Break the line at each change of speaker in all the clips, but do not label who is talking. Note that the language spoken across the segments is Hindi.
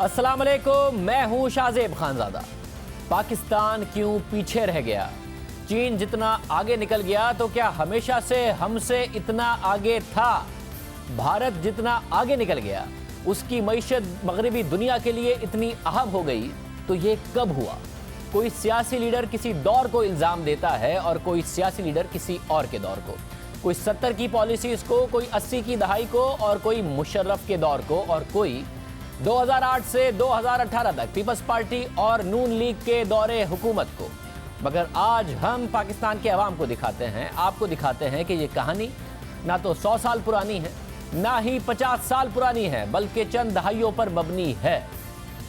अस्सलाम वालेकुम, मैं हूं शाहजेब खानजादा। पाकिस्तान क्यों पीछे रह गया? चीन जितना आगे निकल गया तो क्या हमेशा से हमसे इतना आगे था? भारत जितना आगे निकल गया उसकी मईशत मगरबी दुनिया के लिए इतनी अहम हो गई तो ये कब हुआ? कोई सियासी लीडर किसी दौर को इल्जाम देता है और कोई सियासी लीडर किसी और के दौर को, कोई 70 की पॉलिसीज को, कोई 80 की दहाई को और कोई मुशर्रफ के दौर को और कोई 2008 से 2018 तक पीपल्स पार्टी और नून लीग के दौरे हुकूमत को। मगर आज हम पाकिस्तान के अवाम को दिखाते हैं, आपको दिखाते हैं कि ये कहानी ना तो 100 साल पुरानी है, ना ही 50 साल पुरानी है, बल्कि चंद दहाइयों पर मबनी है।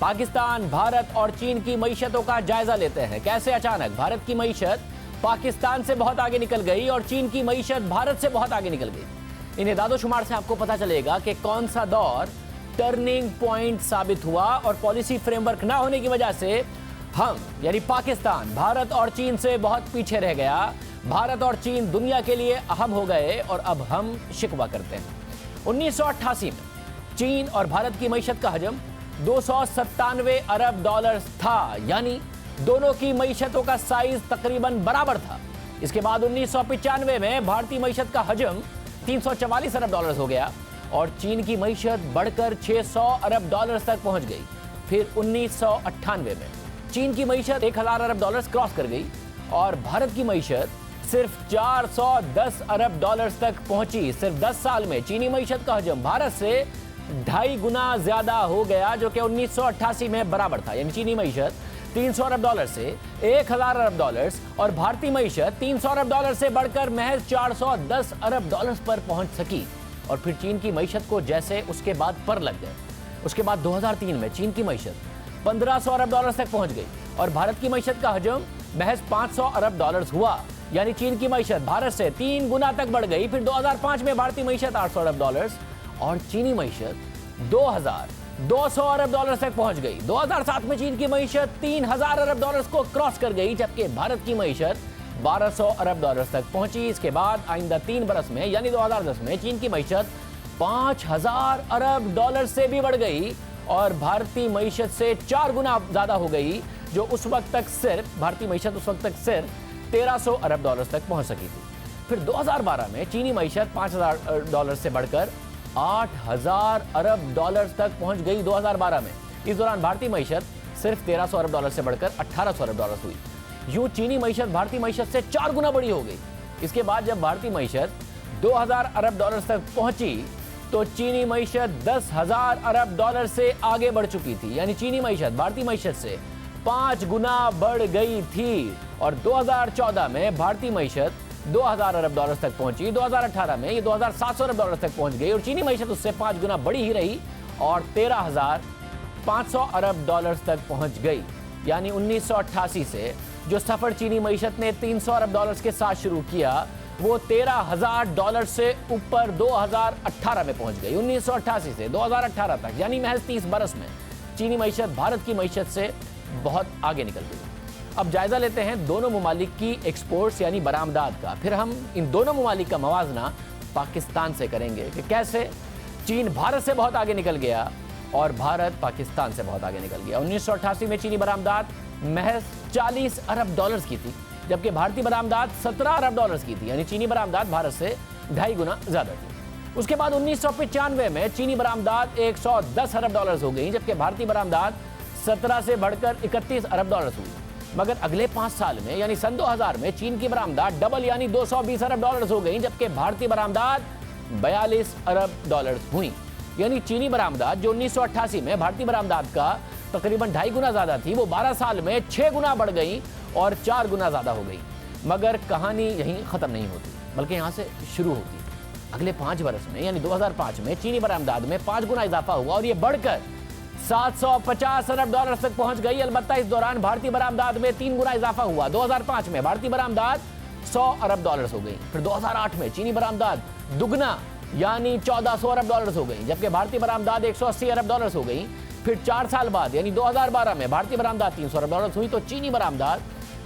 पाकिस्तान, भारत और चीन की मईशतों का जायजा लेते हैं। कैसे अचानक भारत की मईशत पाकिस्तान से बहुत आगे निकल गई और चीन की मईशत भारत से बहुत आगे निकल गई। इन एदादोशुमार से आपको पता चलेगा कि कौन सा दौर टर्निंग पॉइंट साबित हुआ और पॉलिसी फ्रेमवर्क ना होने की वजह से हम यानी पाकिस्तान भारत और चीन से बहुत पीछे रह गया। भारत और चीन दुनिया के लिए अहम हो गए और अब हम शिकवा करते हैं। 1988 में चीन और भारत की मईशत का हजम 297 अरब डॉलर था, यानी दोनों की मईशतों का साइज तकरीबन बराबर था। इसके बाद 1995 में भारतीय मईशत का हजम 344 अरब डॉलर हो गया और चीन की मईशत बढ़कर 600 अरब डॉलर तक पहुंच गई। फिर 1998 में चीन की मईशत 1000 अरब डॉलर क्रॉस कर गई और भारत की मईशत सिर्फ 410 अरब डॉलर तक पहुंची। सिर्फ 10 साल में चीनी मईशत का हजम भारत से 2.5 गुना ज्यादा हो गया, जो कि 1988 में बराबर था। यानी चीनी मईशत 300 अरब डॉलर से 1000 अरब डॉलर और भारतीय मईशत 300 अरब डॉलर से बढ़कर महज 410 अरब डॉलर पर पहुंच सकी। और फिर चीन की मईशत को जैसे उसके बाद पर लग गए। उसके बाद 2003 में चीन की मईशत 1500 अरब डॉलर तक पहुंच गई और भारत की मईशत का हजम महज 500 अरब डॉलर हुआ। यानी चीन की मईशत भारत से 3 गुना तक बढ़ गई। फिर 2005 में भारतीय मईशत 800 अरब डॉलर और चीनी मईशत 2200 अरब डॉलर तक पहुंच गई। 2007 में चीन की मईशत 3000 अरब डॉलर को क्रॉस कर गई, जबकि भारत की मईशत 1200 अरब डॉलर तक पहुंची। इसके बाद आइंदा 3 बरस में यानी 2010 में चीन की मईशत 5000 अरब डॉलर से भी बढ़ गई और भारतीय मईशत से 4 गुना ज्यादा हो गई, जो उस वक्त तक सिर्फ भारतीय मईशत उस वक्त तक सिर्फ 1300 अरब डॉलर तक पहुंच सकी थी। फिर 2012 में चीनी मईशत 5000 डॉलर से बढ़कर 8000 अरब डॉलर तक पहुंच गई 2012 में। इस दौरान भारतीय मईशत सिर्फ 1300 अरब डॉलर से बढ़कर 1800 अरब डॉलर हुई। यूं चीनी मईशत भारतीय मईशत से 4 गुना बड़ी हो गई। इसके बाद जब भारतीय मईशत 2000 अरब डॉलर तक पहुंची तो चीनी मईशत 10,000 अरब डॉलर से आगे बढ़ चुकी थी। यानी चीनी मईशत भारतीय मईशत से 5 गुना बढ़ गई थी और 2014 में भारतीय मईशत 2000 अरब डॉलर तक पहुंची। 2018 में ये 2700 अरब डॉलर तक पहुंच गई और चीनी मईशत उससे 5 गुना बड़ी ही रही और 13,500 अरब डॉलर तक पहुंच गई। यानी 1988 से जो सफर चीनी मईशत ने 300 अरब डॉलर के साथ शुरू किया वो 13,000 डॉलर से ऊपर 2018 में पहुंच गई। 1988 से 2018 तक यानी महज 30 बरस में चीनी मईशत भारत की मईशत से बहुत आगे निकल गई। अब जायजा लेते हैं दोनों ममालिक की एक्सपोर्ट्स यानी बरामदात का। फिर हम इन दोनों ममालिक का मवाजना पाकिस्तान से करेंगे कि कैसे चीन भारत से बहुत आगे निकल गया और भारत पाकिस्तान से बहुत आगे निकल गया। 1988 में चीनी बरामदात महज 40 अरब डॉलर की थी, जबकि भारतीय बरामदात 17 अरब डॉलर की थी। यानी चीनी बरामदात भारत से 2.5 गुना ज्यादा थी। उसके बाद 1995 में चीनी बरामदात 110 अरब डॉलर हो गई, जबकि भारतीय बरामदात 17 से बढ़कर 31 अरब डॉलर हुई। मगर अगले 5 साल में यानी सन 2000 में चीन की बरामदात डबल यानी 220 अरब डॉलर हो गई, जबकि भारतीय बरामदात 42 अरब डॉलर हुई। यानी चीनी बरामदात जो 1988 में भारतीय बरामदात का तकरीबन 2.5 गुना ज्यादा थी, वो 12 साल में 6 गुना बढ़ गई और 4 गुना ज्यादा हो गई। मगर कहानी यहीं खत्म नहीं होती, बल्कि यहाँ से शुरू होती है। अगले 5 बरस में यानी 2005 में चीनी बरामदात में 5 गुना इजाफा हुआ और ये बढ़कर 750 अरब डॉलर तक पहुंच गई। अलबत्ता इस दौरान भारतीय बरामदात में 3 गुना इजाफा हुआ। 2005 में भारतीय बरामदात 100 अरब डॉलर हो गई। फिर 2008 में चीनी बरामदात दुगना यानी 1400 अरब डॉलर हो गई, जबकि भारतीय बरामदात 180 अरब डॉलर हो गई। फिर 4 साल बाद यानी 2012 में भारतीय बरामदात 300 अरब डॉलर हुई तो चीनी बरामदात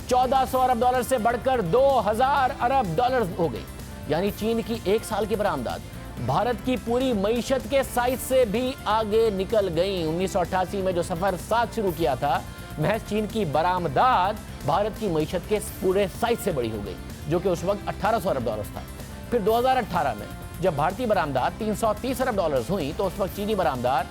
1400 अरब डॉलर से बढ़कर 2000 अरब डॉलर हो गई। यानी चीन की 1 साल की बरामदात भारत की पूरी मईशत के साइज से भी आगे निकल गई। 1988 में जो सफर साथ शुरू किया था, महज चीन की बरामदात भारत की मईशत के पूरे साइज से बड़ी हो गई, जो कि उस वक्त 1800 अरब डॉलर था। फिर 2018 में जब भारतीय बरामदात 330 अरब डॉलर हुई, तो उस वक्त चीनी बरामदात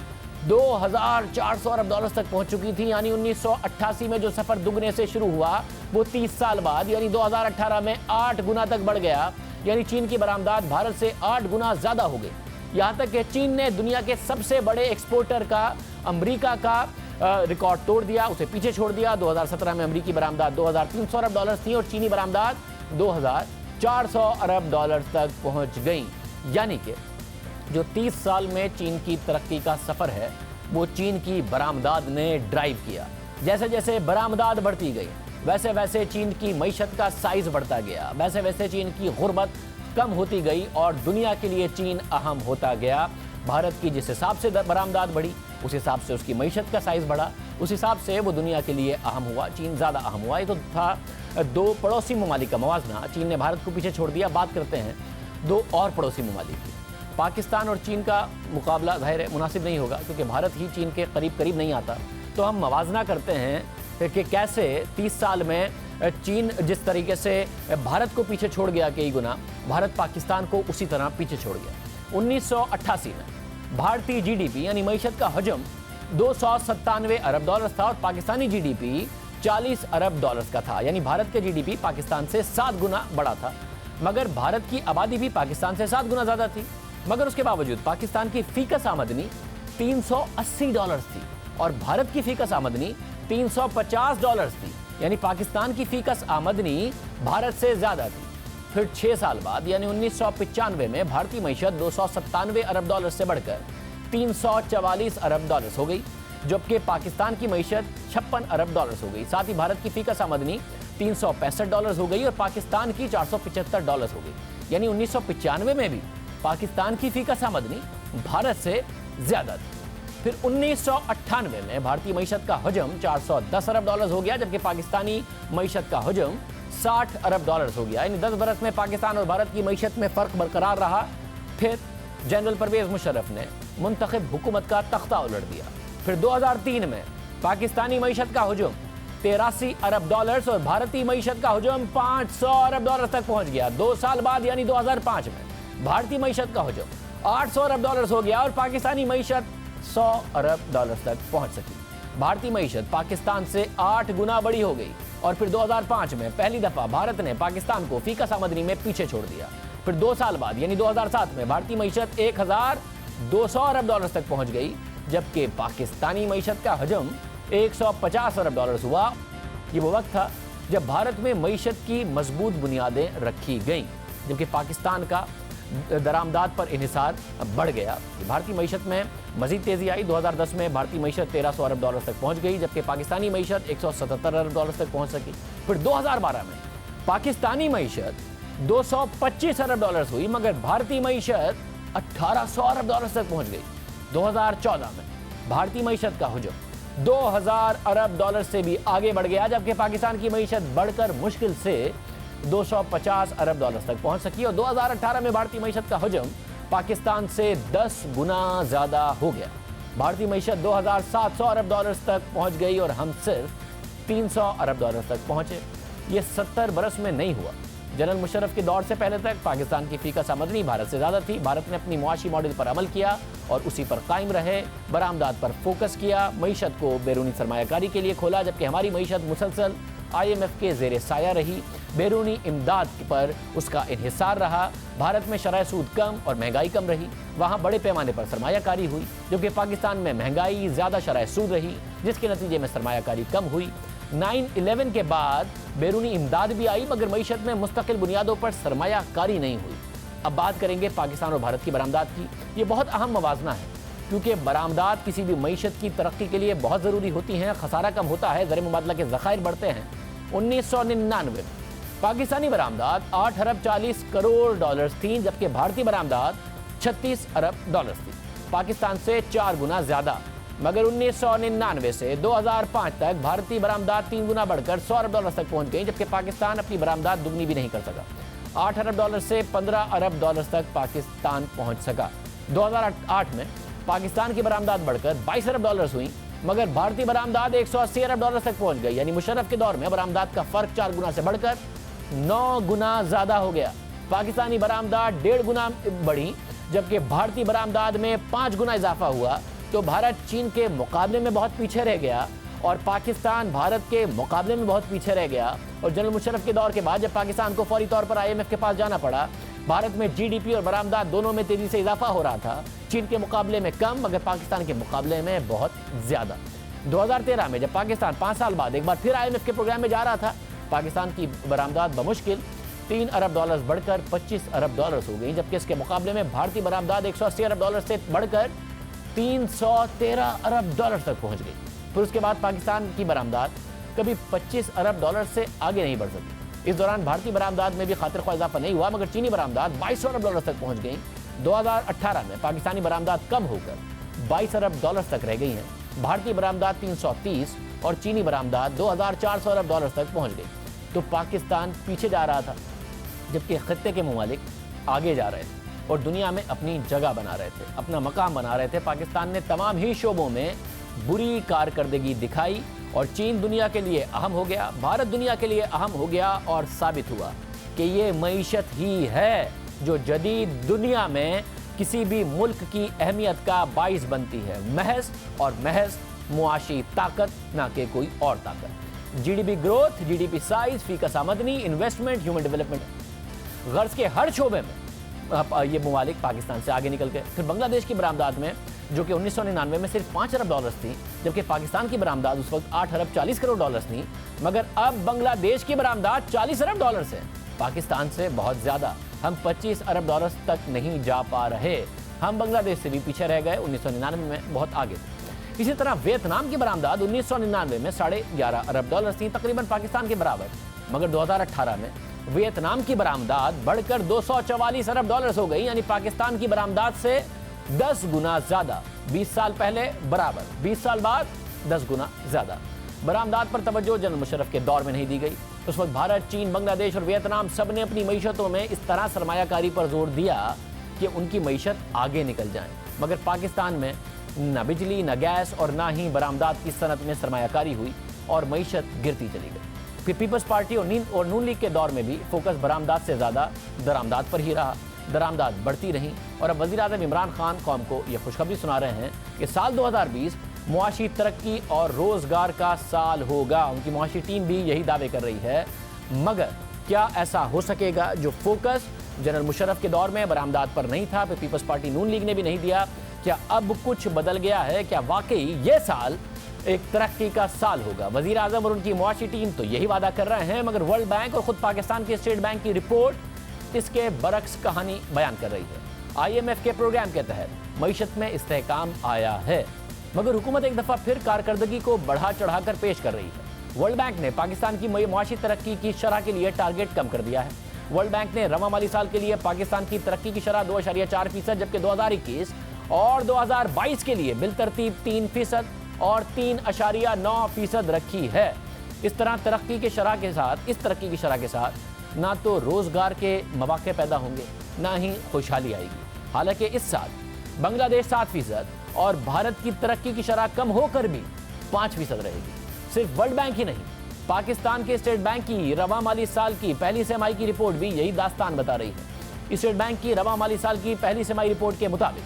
2400 अरब डॉलर तक पहुंच चुकी थी। यानी 1988 में जो सफर दुगने से शुरू हुआ, वो 30 साल बाद यानी 2018 में 8 गुना तक बढ़ गया। यानी चीन की बरामदात भारत से 8 गुना ज्यादा हो गई। यहां तक कि चीन ने दुनिया के सबसे बड़े एक्सपोर्टर का, अमेरिका का रिकॉर्ड तोड़ दिया, उसे पीछे छोड़ दिया। 2017 में अमेरिकी बरामदात 2300 अरब डॉलर थी और चीनी बरामदात 2400 अरब डॉलर तक पहुंच गई। यानी कि जो 30 साल में चीन की तरक्की का सफर है, वो चीन की बरामदात ने ड्राइव किया। जैसे जैसे बरामदात बढ़ती गई, वैसे वैसे चीन की मईशत का साइज बढ़ता गया, वैसे वैसे चीन की गुर्बत कम होती गई और दुनिया के लिए चीन अहम होता गया। भारत की जिस हिसाब से बरामदात बढ़ी, उस हिसाब से उसकी मईशत का साइज बढ़ा, उस हिसाब से वो दुनिया के लिए अहम हुआ। चीन ज़्यादा अहम हुआ। ये तो था दो पड़ोसी ममालिक का मवाजना। चीन ने भारत को पीछे छोड़ दिया। बात करते हैं दो और पड़ोसी ममालिक की। पाकिस्तान और चीन का मुकाबला जाहिर है मुनासिब नहीं होगा, क्योंकि भारत ही चीन के करीब करीब नहीं आता। तो हम मवाजना करते हैं कि कैसे 30 साल में चीन जिस तरीके से भारत को पीछे छोड़ गया कई गुना, भारत पाकिस्तान को उसी तरह पीछे छोड़ गया। 1988 में भारतीय जीडीपी यानी मईशत का हजम 297 अरब डॉलर था और पाकिस्तानी जीडीपी 40 अरब डॉलर का था। यानी भारत के जीडीपी पाकिस्तान से 7 गुना बड़ा था। मगर भारत की आबादी भी पाकिस्तान से 7 गुना ज्यादा थी। मगर उसके बावजूद पाकिस्तान की फीकस आमदनी 380 डॉलर थी और भारत की फीकस आमदनी 350 डॉलर थी। यानी पाकिस्तान की फीकस आमदनी भारत से ज्यादा थी। फिर 6 साल बाद यानी 1995 में भारतीय मईशत 297 अरब डॉलर से बढ़कर 344 अरब डॉलर हो गई, जबकि पाकिस्तान की मईशत 56 अरब डॉलर हो गई। साथ ही भारत की फीकस आमदनी 365 डॉलर हो गई और पाकिस्तान की 475 डॉलर हो गई। यानी 1995 में भी पाकिस्तान की फीकस आमदनी भारत से ज्यादा थी। फिर 1998 में भारतीय मईशत का हजम 410 अरब डॉलर हो गया, जबकि पाकिस्तानी मईशत का हजम 60 अरब डॉलर हो गया। यानी 10 बरस में पाकिस्तान और भारत की मईशत में फर्क बरकरार रहा। फिर जनरल परवेज मुशर्रफ ने मुंतखब हुकूमत का तख्ता उलट दिया। फिर 2003 में पाकिस्तानी मईशत का हजम 83 अरब डॉलर और भारतीय मईशत का हजम 500 अरब डॉलर तक पहुंच गया। 2 साल बाद यानी 2005 में भारतीय मईशत का हजम 800 अरब डॉलर हो गया और पाकिस्तानी मईशत 100 अरब डॉलर तक पहुंच सकी। भारतीय मईशत पाकिस्तान से 8 गुना बड़ी हो गई और फिर 2005 में पहली दफा भारत ने पाकिस्तान को फीकस आमदनी में पीछे छोड़ दिया। फिर 2 साल बाद यानी 2007 में भारतीय मईशत 1200 अरब डॉलर तक पहुंच गई, जबकि पाकिस्तानी मईशत का हजम 150 अरब डॉलर हुआ। ये वो वक्त था जब भारत में मईशत की मजबूत बुनियादें रखी गईं, जबकि पाकिस्तान का दरामदात पर इन्हिसार बढ़ गया। भारतीय मईशत में मजीद तेजी आई। 2010 में भारतीय मईशत 1300 अरब डॉलर तक पहुंच गई, जबकि पाकिस्तानी मईशत 177 अरब डॉलर तक पहुंच सकी। फिर 2012 में पाकिस्तानी मईशत 225 अरब डॉलर हुई, मगर भारतीय मईशत 1800 अरब डॉलर तक पहुंच गई। 2014 में भारतीय मईशत का हजम 2000 अरब डॉलर से भी आगे बढ़ गया, जबकि पाकिस्तान की मईशत बढ़कर मुश्किल से 250 अरब डॉलर तक पहुंच सकी और 2018 में भारतीय मईशत का हजम पाकिस्तान से 10 गुना ज्यादा हो गया। भारतीय मईशत 2700 अरब डॉलर तक पहुंच गई और हम सिर्फ 300 अरब डॉलर तक पहुंचे। ये 70 बरस में नहीं हुआ। जनरल मुशर्रफ के दौर से पहले तक पाकिस्तान की फीकस आमदनी भारत से ज्यादा थी। भारत ने अपनी मुआशी मॉडल पर अमल किया और उसी पर कायम रहे, बरामदात पर फोकस किया, मईशत को बैरूनी सरमायाकारी के लिए खोला, जबकि हमारी मईशत मुसलसल IMF के ज़ेरे साया रही। बैरूनी इमदाद पर उसका इन्हिसार रहा। भारत में शरह सूद कम और महंगाई कम रही, वहाँ बड़े पैमाने पर सरमायाकारी हुई, जबकि पाकिस्तान में महंगाई ज़्यादा शरह सूद रही, जिसके नतीजे में सरमायाकारी कम हुई। 9/11 के बाद बैरूनी इमदाद भी आई, मगर मईशत में मुस्तकिल बुनियादों पर सरमायाकारी नहीं हुई। अब बात करेंगे पाकिस्तान और भारत की बरामदात की। ये बहुत अहम मवाजना है, क्योंकि बरामदात किसी भी मईशत की तरक्की के लिए बहुत ज़रूरी होती हैं। खसारा कम होता है, ज़र मुबादला के ज़खायर बढ़ते हैं। 1999 में पाकिस्तानी बरामदात 8 अरब 40 करोड़ डॉलर थी, जबकि भारतीय बरामदात 36 अरब डॉलर थी, पाकिस्तान से 4 गुना ज्यादा। मगर 1999 से 2005 तक भारतीय बरामदात 3 गुना बढ़कर 100 अरब डॉलर तक पहुंच गई, जबकि पाकिस्तान अपनी बरामदात दुगनी भी नहीं कर सका। 8 अरब डॉलर से 15 अरब डॉलर तक पाकिस्तान पहुंच सका। 2008 में पाकिस्तान की बरामदात बढ़कर 22 अरब डॉलर हुई, मगर भारतीय बरामदात 180 अरब डॉलर तक पहुंच गई। यानी मुशर्रफ के दौर में बरामदात का फर्क 4 गुना से बढ़कर 9 गुना ज्यादा हो गया। पाकिस्तानी बरामदात 1.5 गुना बढ़ी, जबकि भारतीय बरामदात में 5 गुना इजाफा हुआ। तो भारत चीन के मुकाबले में बहुत पीछे रह गया और पाकिस्तान भारत के मुकाबले में बहुत पीछे रह गया। और जनरल मुशर्रफ के दौर के बाद जब पाकिस्तान को फौरी तौर पर IMF के पास जाना पड़ा, भारत में GDP और बरामदात दोनों में तेजी से इजाफा हो रहा था। चीन के मुकाबले में कम, मगर पाकिस्तान के मुकाबले में बहुत ज्यादा। 2013 में जब पाकिस्तान 5 साल बाद एक बार फिर IMF के प्रोग्राम में जा रहा था, पाकिस्तान की बरामदात बमुश्किल 3 अरब डॉलर बढ़कर 25 अरब डॉलर हो गई, जबकि इसके मुकाबले में भारतीय बरामदात 180 अरब डॉलर से बढ़कर 313 अरब डॉलर तक पहुंच गई। फिर उसके बाद पाकिस्तान की बरामदात कभी 25 अरब डॉलर से आगे नहीं बढ़ सकी। इस दौरान भारतीय बरामदात में भी खातिर ख्वाह इजाफा नहीं हुआ, मगर चीनी बरामदात 22 अरब डॉलर तक पहुंच गई। 2018 में पाकिस्तानी बरामदात कम होकर 22 अरब डॉलर तक रह गई हैं। भारतीय बरामदात 330 और चीनी बरामदात 2400 अरब डॉलर तक पहुंच गई। तो पाकिस्तान पीछे जा रहा था, जबकि खत्ते के ममालिक आगे जा रहे थे और दुनिया में अपनी जगह बना रहे थे, अपना मकाम बना रहे थे। पाकिस्तान ने तमाम ही शोबों में बुरी कारकर्दगी दिखाई और चीन दुनिया के लिए अहम हो गया, भारत दुनिया के लिए अहम हो गया और साबित हुआ कि ये मईशत ही है जो जदीद दुनिया में किसी भी मुल्क की अहमियत का बाइस बनती है। महज और महज मुआशी ताकत, ना कि कोई और ताकत। GDP ग्रोथ, GDP साइज, फी कसा आमदनी, इन्वेस्टमेंट, ह्यूमन डेवलपमेंट, गर्ज के हर शोबे में ये ममालिक पाकिस्तान से आगे निकल गए। फिर बांग्लादेश की बरामदात में, जो कि 1999 में सिर्फ 5 अरब डॉलर थी, जबकि पाकिस्तान की बरामदात उस वक्त 8 अरब 40 करोड़ डॉलर थी, मगर अब बांग्लादेश की बरामदात 40 अरब डॉलर से, पाकिस्तान से बहुत ज्यादा। हम 25 अरब डॉलर तक नहीं जा पा रहे। हम बांग्लादेश से भी पीछे रह गए, 1999 में बहुत आगे थे। इसी तरह वियतनाम की बरामदात 1999 में 11.5 अरब डॉलर थी, तकरीबन पाकिस्तान के बराबर, मगर 2018 में वियतनाम की बरामदात बढ़कर 244 अरब डॉलर हो गई, यानी पाकिस्तान की बरामदात से 10 गुना ज्यादा। 20 साल पहले बराबर, 20 साल बाद 10 गुना ज्यादा। बरामदात पर तवज्जो जनरल मुशर्रफ के दौर में नहीं दी गई। उस वक्त भारत, चीन, बांग्लादेश और वियतनाम सब ने अपनी मईशतों में इस तरह सरमायाकारी पर जोर दिया कि उनकी मईशत आगे निकल जाए, मगर पाकिस्तान में न बिजली, न गैस और न ही बरामदात की सनत में सरमायाकारी हुई और मईशत गिरती चली गई। फिर पीपल्स पार्टी और नून लीग के दौर में भी फोकस बरामदात से ज्यादा दरामदात पर ही रहा। दरामदात बढ़ती रही और अब वज़ीर आज़म इमरान खान कौम को यह खुशखबरी सुना रहे हैं कि साल 2020 मुआशी तरक्की और रोजगार का साल होगा। उनकी मुआशी टीम भी यही दावे कर रही है, मगर क्या ऐसा हो सकेगा जो फोकस जनरल मुशर्रफ के दौर में बरामदात पर नहीं था, फिर पीपल्स पार्टी नून लीग ने भी नहीं दिया? क्या अब कुछ बदल गया है? क्या वाकई ये साल एक तरक्की का साल होगा? वज़ीर आज़म और उनकी मुआशी टीम तो यही वादा कर रहे हैं, मगर वर्ल्ड बैंक और खुद पाकिस्तान की स्टेट बैंक की रिपोर्ट इसके बरक्स कहानी बयान कर रही है। IMF के प्रोग्राम के तहत मईशत में इस्तेहकाम आया है, मगर हुकूमत एक दफा फिर कारकर्दगी को बढ़ा चढ़ाकर पेश कर रही है। वर्ल्ड बैंक ने पाकिस्तान की मुआशी तरक्की की शरह के लिए टारगेट कम कर दिया है। वर्ल्ड बैंक ने रवा माली साल के लिए पाकिस्तान की तरक्की की शरह 2.4%, जबकि 2021 और 2022 के लिए बिलतरतीब 3% और 3.9% रखी है। इस तरक्की की शरह के साथ ना तो रोजगार के मौके पैदा होंगे, ना ही खुशहाली आएगी। हालांकि इस साल बांग्लादेश 7% और भारत की तरक्की की शरह कम होकर भी 5% रहेगी। सिर्फ वर्ल्ड बैंक ही नहीं, पाकिस्तान के स्टेट बैंक की रवा माली साल की पहली तिमाही की रिपोर्ट भी यही दास्तान बता रही है। स्टेट बैंक की रवा माली साल की पहली तिमाही रिपोर्ट के मुताबिक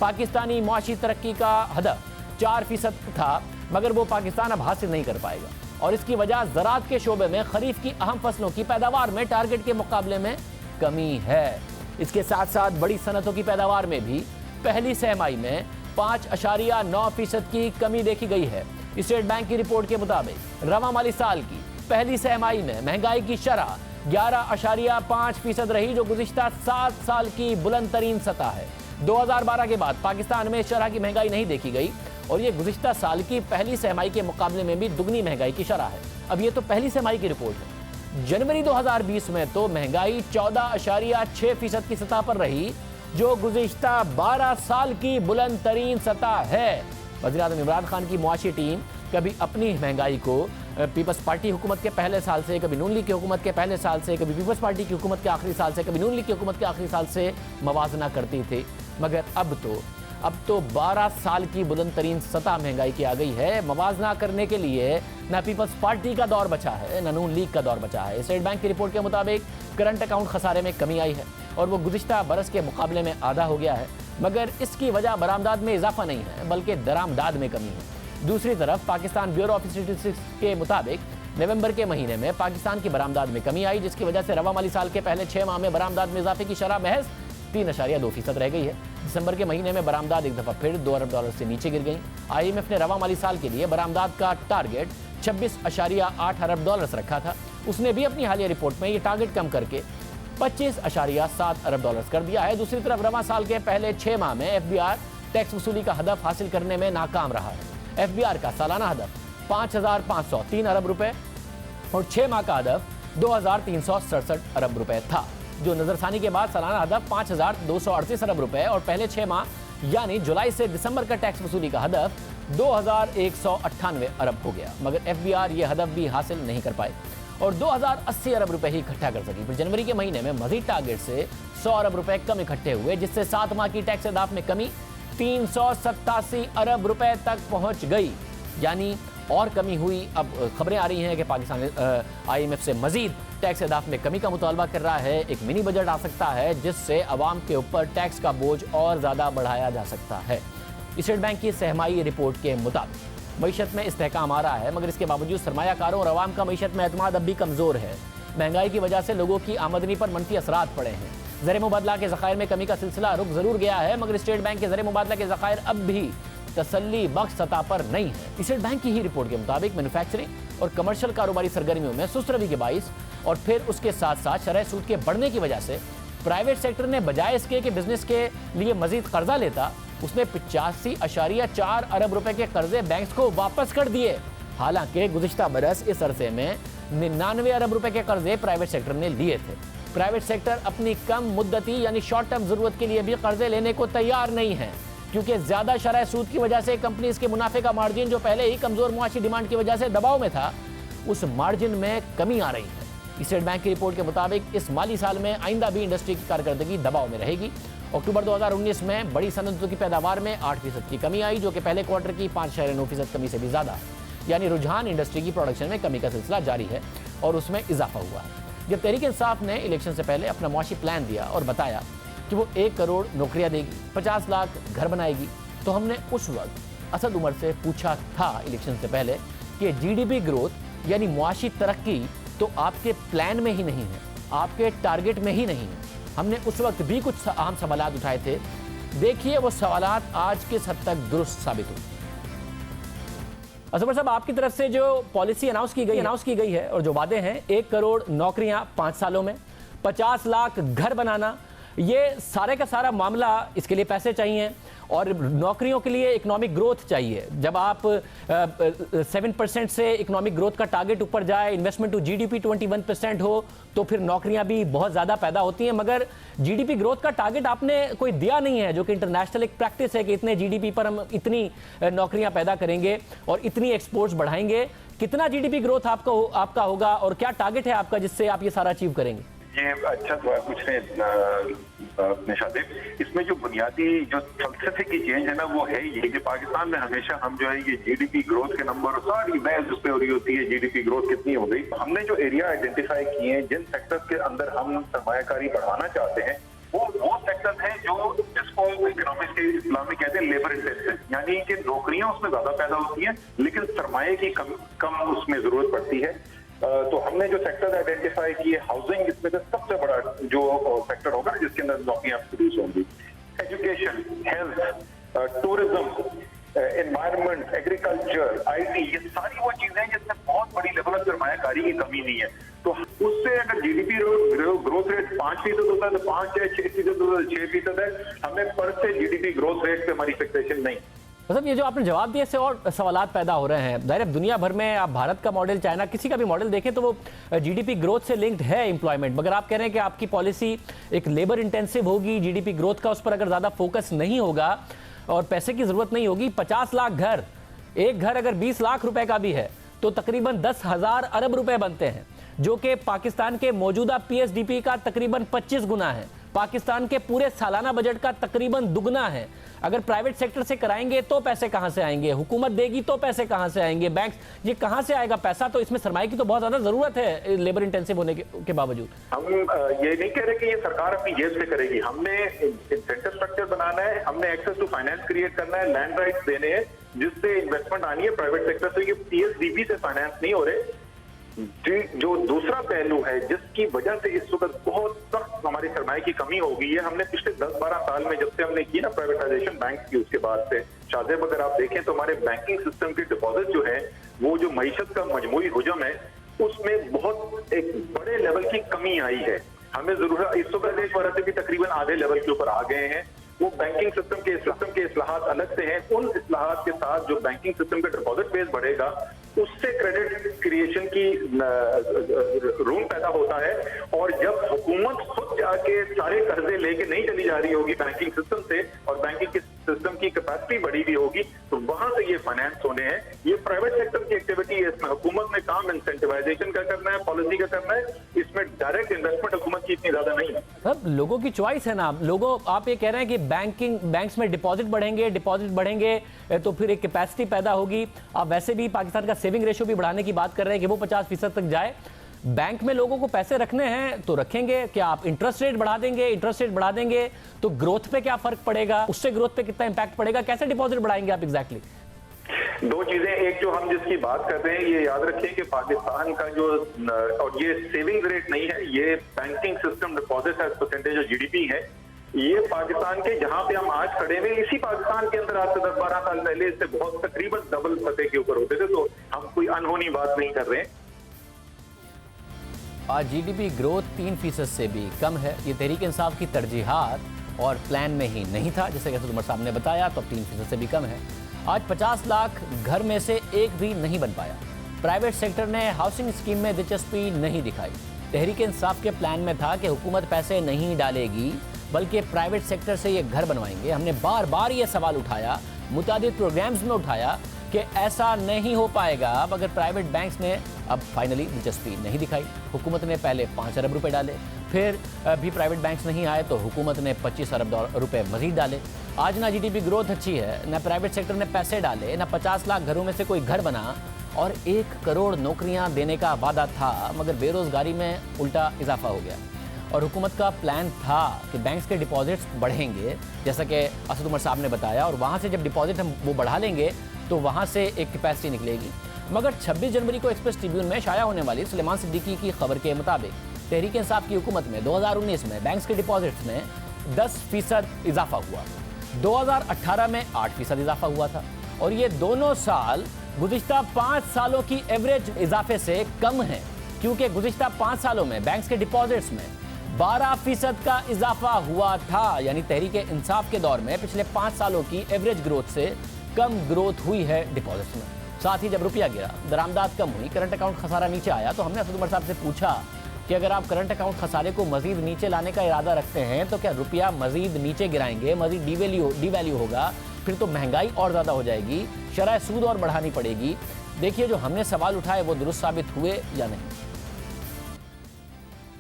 पाकिस्तानी मुआशी तरक्की का हदफ 4% था, मगर वो पाकिस्तान अब हासिल नहीं कर पाएगा और इसकी वजह ज़राअत के शोबे में खरीफ की अहम फसलों की पैदावार में टारगेट के मुकाबले में कमी है। इसके साथ साथ बड़ी सनतों की पैदावार में भी पहली तिमाही में 5.9% की कमी देखी गई है। स्टेट बैंक की रिपोर्ट के मुताबिक रवा माली साल की पहली तिमाही में महंगाई की शरह 11.5% रही, जो गुज़िश्ता 7 साल की बुलंद तरीन सतह है। 2012 के बाद पाकिस्तान में इस शरह की महंगाई नहीं देखी गई और ये गुज़िश्ता साल की पहली तिमाही के मुकाबले में भी दुगनी महंगाई की शरह है। अब ये तो पहली तिमाही की रिपोर्ट है। जनवरी 2020 में तो महंगाई 14.6% की सतह पर रही, जो गुज़िश्ता 12 साल की बुलंद तरीन सतह है। वज़ीर आज़म इमरान खान की मुआशी टीम कभी अपनी महंगाई को पीपल्स पार्टी हुकूमत के पहले साल से, कभी नून लीग की हुकूमत के पहले साल से, कभी पीपल्स पार्टी की हुकूमत के आखिरी साल से, कभी नून लीग की हुकूमत के आखिरी साल से मवाजना करती थी। मगर अब तो 12 साल की बुलंद तरीन सतह महंगाई की आ गई है। मवाजना करने के लिए न पीपल्स पार्टी का दौर बचा है, न नून लीग का दौर बचा है। स्टेट बैंक की रिपोर्ट के मुताबिक करंट अकाउंट खसारे में कमी आई है और वो गुज़िश्ता बरस के मुकाबले में आधा हो गया है। मगर इसकी वजह बरामदाद में इजाफा नहीं है, बल्कि दरामदाद में कमी है। दूसरी तरफ पाकिस्तान ब्यूरो ऑफ स्टैटिस्टिक्स के मुताबिक नवंबर के महीने में पाकिस्तान की बरामदाद में कमी आई, जिसकी वजह से रवा माली साल के पहले 6 माह में बरामदाद में इजाफे की शरह महज 3.2% रह गई है। दिसंबर के महीने में बरामदाद एक दफा फिर $2 अरब से नीचे गिर गई। IMF ने रवा माली साल के लिए बरामदाद का टारगेट $26.8 अरब रखा था। उसने भी अपनी हालिया रिपोर्ट में ये टारगेट कम करके $25.7 अरब कर दिया है। दूसरी तरफ रवा साल के पहले 6 माह में FBR टैक्स वसूली का हदफ हासिल करने में नाकाम रहा है। FBR का सालाना हदफ 5,503 अरब रुपए और 6 माह का हदफ 2,367 अरब रुपए था, जो नजरसानी के बाद सालाना हदफ 5,238 अरब रुपए और पहले 6 माह यानी जुलाई से दिसंबर का टैक्स वसूली का हदफ 2,198 अरब हो गया। मगर FBR ये हदफ भी हासिल नहीं कर पाए और 2,080 अरब रुपए ही इकट्ठा कर सकी। फिर जनवरी के महीने में मजीद टारगेट से 100 अरब रुपए कम इकट्ठे हुए, जिससे 7 माह की टैक्स अहदाफ में कमी 387 अरब रुपए तक पहुंच गई, यानी और कमी हुई। अब खबरें आ रही हैं कि पाकिस्तान IMF से मजीद टैक्स अहदाफ में कमी का मुतालबा कर रहा है। एक मिनी बजट आ सकता है जिससे अवाम के ऊपर टैक्स का बोझ और ज़्यादा बढ़ाया जा सकता है। स्टेट बैंक की सहमाई रिपोर्ट के मुताबिक मईशत में इस्तेहकाम आ रहा है, मगर इसके बावजूद सरमायाकारों और अवाम का मईशत में एतमाद अब भी कमज़ोर है। महंगाई की वजह से लोगों की आमदनी पर मनफी असरात पड़े हैं। ज़र मुबादला के ज़खायर में कमी का सिलसिला रुक ज़रूर गया है, मगर स्टेट बैंक के ज़र मुबादला के ज़खायर अब भी तसल्ली बख्श सतह पर नहीं है। स्टेट बैंक की ही रिपोर्ट के मुताबिक मैन्युफैक्चरिंग और कमर्शियल कारोबारी सरगर्मियों में सुस्त रवि के बाइस और फिर उसके साथ साथ शरह सूद के बढ़ने की वजह से प्राइवेट सेक्टर ने बजाय इसके कि बिजनेस के लिए मजीद कर्जा लेता, उसने 85.4 अरब रुपए के कर्जे बैंक्स को वापस कर दिए। हालांकि गुज़िश्ता बरस इस अरसे में 99 अरब रुपए के कर्जे प्राइवेट सेक्टर ने लिए थे। प्राइवेट सेक्टर अपनी कम मुद्दती यानी शॉर्ट टर्म जरूरत के लिए भी कर्जे लेने को तैयार नहीं है, क्योंकि ज्यादा शरह सूद की वजह से कंपनीज के मुनाफे का मार्जिन जो पहले ही कमजोर मुआशी डिमांड की वजह से दबाव में था, उस मार्जिन में कमी आ रही है। स्टेट बैंक की रिपोर्ट के मुताबिक इस माली साल में आइंदा भी इंडस्ट्री की कारकर्दगी दबाव में रहेगी। अक्टूबर 2019 में बड़ी सनतों की पैदावार में 8% की कमी आई, जो कि पहले क्वार्टर की 5.9% कमी से भी ज्यादा है। यानी रुझान इंडस्ट्री की प्रोडक्शन में कमी का सिलसिला जारी है और उसमें इजाफा हुआ है। जब तहरीक इंसाफ ने इलेक्शन से पहले अपना मुआशी प्लान दिया और बताया कि वो 1 करोड़ नौकरियां देगी, 50 लाख घर बनाएगी, तो हमने उस वक्त असद उमर से पूछा था इलेक्शन से पहले कि GDP ग्रोथ यानी मुआशी तरक्की तो आपके प्लान में ही नहीं है, आपके टारगेट में ही नहीं है। हमने उस वक्त भी कुछ अहम सवालात उठाए थे। देखिए वो सवालात आज किस हद तक दुरुस्त साबित हुए। असबर साहब, आपकी तरफ से जो पॉलिसी अनाउंस की गई है और जो वादे हैं, 1 करोड़ नौकरियां 5 सालों में, 50 लाख घर बनाना, ये सारे का सारा मामला, इसके लिए पैसे चाहिए और नौकरियों के लिए इकोनॉमिक ग्रोथ चाहिए। जब आप 7% से इकोनॉमिक ग्रोथ का टारगेट ऊपर जाए, इन्वेस्टमेंट टू GDP 21% हो, तो फिर नौकरियां भी बहुत ज़्यादा पैदा होती हैं। मगर GDP ग्रोथ का टारगेट आपने कोई दिया नहीं है, जो कि इंटरनेशनल एक प्रैक्टिस है कि इतने GDP पर हम इतनी नौकरियां पैदा करेंगे और इतनी एक्सपोर्ट्स बढ़ाएंगे। कितना GDP ग्रोथ आपका होगा और क्या टारगेट है आपका जिससे आप ये सारा अचीव करेंगे?
ये अच्छा सवाल पूछ रहे हैं निशादेव। इसमें जो बुनियादी जो फलसफे की चेंज है ना, वो है ये कि पाकिस्तान में हमेशा हम जो है ये GDP ग्रोथ के नंबर सारी बहस उस पर हो रही होती है, GDP ग्रोथ कितनी हो गई। हमने जो एरिया आइडेंटिफाई किए हैं, जिन सेक्टर्स के अंदर हम सरमायाकारी बढ़ाना चाहते हैं, वो सेक्टर है जो जिसको इकोनॉमिक्स के इस्लामी कहते हैं लेबर इंटेंसिव, यानी कि नौकरियां उसमें ज्यादा पैदा होती हैं लेकिन सरमाए की कम उसमें जरूरत पड़ती है। तो हमने जो सेक्टर आइडेंटिफाई किए, हाउसिंग इसमें से सबसे बड़ा जो सेक्टर होगा जिसके अंदर नौकरियां प्रोड्यूस होंगी। Education, health, tourism, environment, agriculture, IT, ये सारी वो चीजें जिसमें बहुत बड़ी लेवल ऑफ सरमायाकारी की कमी नहीं है। तो उससे अगर GDP ग्रोथ रेट 5% होता है तो 5 या 6% होता है, 6% है। हमें पर से GDP ग्रोथ रेट पे हमारी फिक्सेशन नहीं।
मतलब ये जो आपने जवाब दिए, इससे और सवालात पैदा हो रहे हैं। ज़ाहिर है दुनिया भर में आप भारत का मॉडल, चाइना, किसी का भी मॉडल देखें तो वो GDP ग्रोथ से लिंक्ड है एम्प्लॉयमेंट। मगर आप कह रहे हैं कि आपकी पॉलिसी एक लेबर इंटेंसिव होगी, GDP ग्रोथ का उस पर अगर ज़्यादा फोकस नहीं होगा और पैसे की ज़रूरत नहीं होगी। 50 लाख घर, एक घर अगर 20 लाख रुपए का भी है तो तकरीबन 10,000 अरब रुपए बनते हैं, जो कि पाकिस्तान के मौजूदा पीएसडीपी का तकरीबन 25 गुना है, पाकिस्तान के पूरे सालाना बजट का तकरीबन दुगना है। अगर प्राइवेट सेक्टर से कराएंगे तो पैसे कहां से आएंगे, हुकूमत देगी तो पैसे कहां से आएंगे, बैंक, ये कहां से आएगा पैसा? तो इसमें सरमाए की तो बहुत ज्यादा जरूरत है लेबर इंटेंसिव होने के बावजूद।
हम ये नहीं कह रहे कि ये सरकार अपनी जेब से करेगी, हमने इंसेंटिव स्ट्रक्चर बनाना है, हमने एक्सेस टू फाइनेंस क्रिएट करना है, लैंड राइट्स देने हैं जिससे इन्वेस्टमेंट आनी है प्राइवेट सेक्टर से। ये पीएसडीपी से फाइनेंस नहीं हो रहे। जो दूसरा पहलू है जिसकी वजह से इस वक्त बहुत सख्त हमारी सरमाए की कमी हो गई है, हमने पिछले 10-12 साल में जब से हमने की ना प्राइवेटाइजेशन बैंक की, उसके बाद से शाहजेब अगर आप देखें तो हमारे बैंकिंग सिस्टम के डिपॉजिट जो है वो जो मईशत का मजमूई हुजम है उसमें बहुत एक बड़े लेवल की कमी आई है। हमें जरूरत इस वक्त देश भर से भी तकरीबन आधे लेवल के ऊपर आ गए हैं। वो बैंकिंग सिस्टम के इस्लाहात अलग से हैं, उन इस्लाहात के साथ जो बैंकिंग सिस्टम का डिपॉजिट बेस बढ़ेगा उससे क्रेडिट क्रिएशन की रूम पैदा होता है। और जब हुकूमत खुद जाके सारे कर्जे लेके नहीं चली जा रही होगी बैंकिंग सिस्टम से और बैंकिंग सिस्टम की कैपेसिटी बढ़ी हुई होगी तो वहां से ये फाइनेंस होने हैं। ये प्राइवेट सेक्टर की एक्टिविटी है, इसमें हुकूमत ने काम इंसेंटिवाइजेशन का करना है, पॉलिसी का करना है, इसमें डायरेक्ट इन्वेस्टमेंट हुकूमत की इतनी ज्यादा नहीं है।
अब लोगों की चॉइस है ना, लोगों, आप ये कह रहे हैं कि बैंक्स में डिपॉजिट बढ़ेंगे तो फिर एक कैपेसिटी पैदा होगी। आप वैसे भी पाकिस्तान का सेविंग रेशियो भी बढ़ाने की बात कर रहे हैं कि वो 50% तक जाए। बैंक में लोगों को पैसे रखने हैं तो रखेंगे, क्या आप इंटरेस्ट रेट बढ़ा देंगे तो ग्रोथ पे क्या फर्क पड़ेगा, उससे ग्रोथ पे कितना इंपैक्ट पड़ेगा, कैसे डिपॉजिट बढ़ाएंगे आप एग्जैक्टली?
दो चीजें, एक जो हम जिसकी बात कर रहे हैं ये याद रखें कि पाकिस्तान का जो, और ये सेविंग रेट नहीं है, ये banking system deposit as percentage of GDP है। ये पाकिस्तान के जहां पे हम आज खड़े हुए, इसी पाकिस्तान के अंदर आज से 10-12 साल पहले इससे बहुत तकरीबन डबल सतह के ऊपर होते थे, तो हम कोई अनहोनी बात नहीं कर रहे हैं।
आज जीडीपी ग्रोथ 3% से भी कम है। ये तहरीक इंसाफ की तरजीहात और प्लान में ही नहीं था, जैसे कि उमर साहब ने बताया, तो अब 3% से भी कम है। आज 50 लाख घर में से एक भी नहीं बन पाया। प्राइवेट सेक्टर ने हाउसिंग स्कीम में दिलचस्पी नहीं दिखाई। तहरीक इंसाफ के प्लान में था कि हुकूमत पैसे नहीं डालेगी बल्कि प्राइवेट सेक्टर से ये घर बनवाएंगे। हमने बार बार ये सवाल उठाया, मुतादिद प्रोग्राम्स में उठाया कि ऐसा नहीं हो पाएगा मगर प्राइवेट बैंक्स ने अब फाइनली दिलचस्पी नहीं दिखाई। हुकूमत ने पहले 5 अरब रुपए डाले, फिर भी प्राइवेट बैंक्स नहीं आए तो हुकूमत ने 25 अरब रुपए मजीद डाले। आज ना जीडीपी ग्रोथ अच्छी है, ना प्राइवेट सेक्टर ने पैसे डाले, ना 50 लाख घरों में से कोई घर बना, और 1 करोड़ नौकरियां देने का वादा था मगर बेरोजगारी में उल्टा इजाफा हो गया। और हुकूमत का प्लान था कि बैंक्स के डिपॉजिट्स बढ़ेंगे, जैसा कि असद उमर साहब ने बताया, और वहाँ से जब डिपॉजिट हम वो बढ़ा लेंगे तो वहाँ से एक कैपेसिटी निकलेगी। मगर 26 जनवरी को एक्सप्रेस ट्रिब्यून में शाया होने वाली सुलेमान सिद्दीकी की खबर के मुताबिक तहरीक इंसाफ की हुकूमत में 2019 में बैंक्स के डिपॉजिट्स में 10% इजाफा हुआ, 2018 में 8% इजाफा हुआ था, और ये दोनों साल गुज़िश्ता 5 सालों की एवरेज इजाफे से कम है, क्योंकि गुज़िश्ता 5 सालों में बैंक्स के डिपॉजिट्स में 12% का इजाफा हुआ था। यानी तहरीक इंसाफ के दौर में पिछले 5 सालों की एवरेज ग्रोथ से कम ग्रोथ हुई है डिपॉजिट्स में। साथ ही जब रुपया गिरा, दरामदाद कम हुई, करंट अकाउंट खसारा नीचे आया, तो हमने असद उमर साहब से पूछा कि अगर आप करंट अकाउंट खसारे को मजीद नीचे लाने का इरादा रखते हैं तो क्या रुपया मजीद नीचे गिराएंगे, मजीद डीवैल्यू होगा, फिर तो महंगाई और ज़्यादा हो जाएगी, शरह सूद और बढ़ानी पड़ेगी। देखिए, जो हमने सवाल उठाए वो दुरुस्त साबित हुए या नहीं।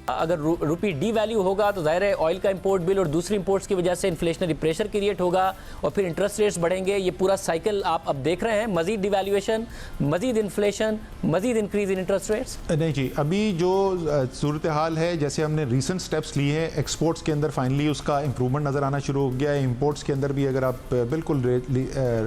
अगर रुपी डीवैल्यू होगा तो जाहिर है ऑयल का इंपोर्ट बिल और दूसरी इंपोर्ट्स की वजह से इन्फ्लेशनरी प्रेशर क्रिएट होगा और फिर इंटरेस्ट रेट्स बढ़ेंगे। ये पूरा साइकिल आप अब देख रहे हैं, मजीद डिवैल्यूएशन, मजीद इन्फ्लेशन, मजीद इंक्रीज इन इंटरेस्ट रेट्स।
नहीं जी, अभी जो सूरत हाल है, जैसे हमने रीसेंट स्टेप्स लिए हैं, एक्सपोर्ट्स के अंदर फाइनली उसका इंप्रूवमेंट नज़र आना शुरू हो गया है। इंपोर्ट्स के अंदर भी अगर आप बिल्कुल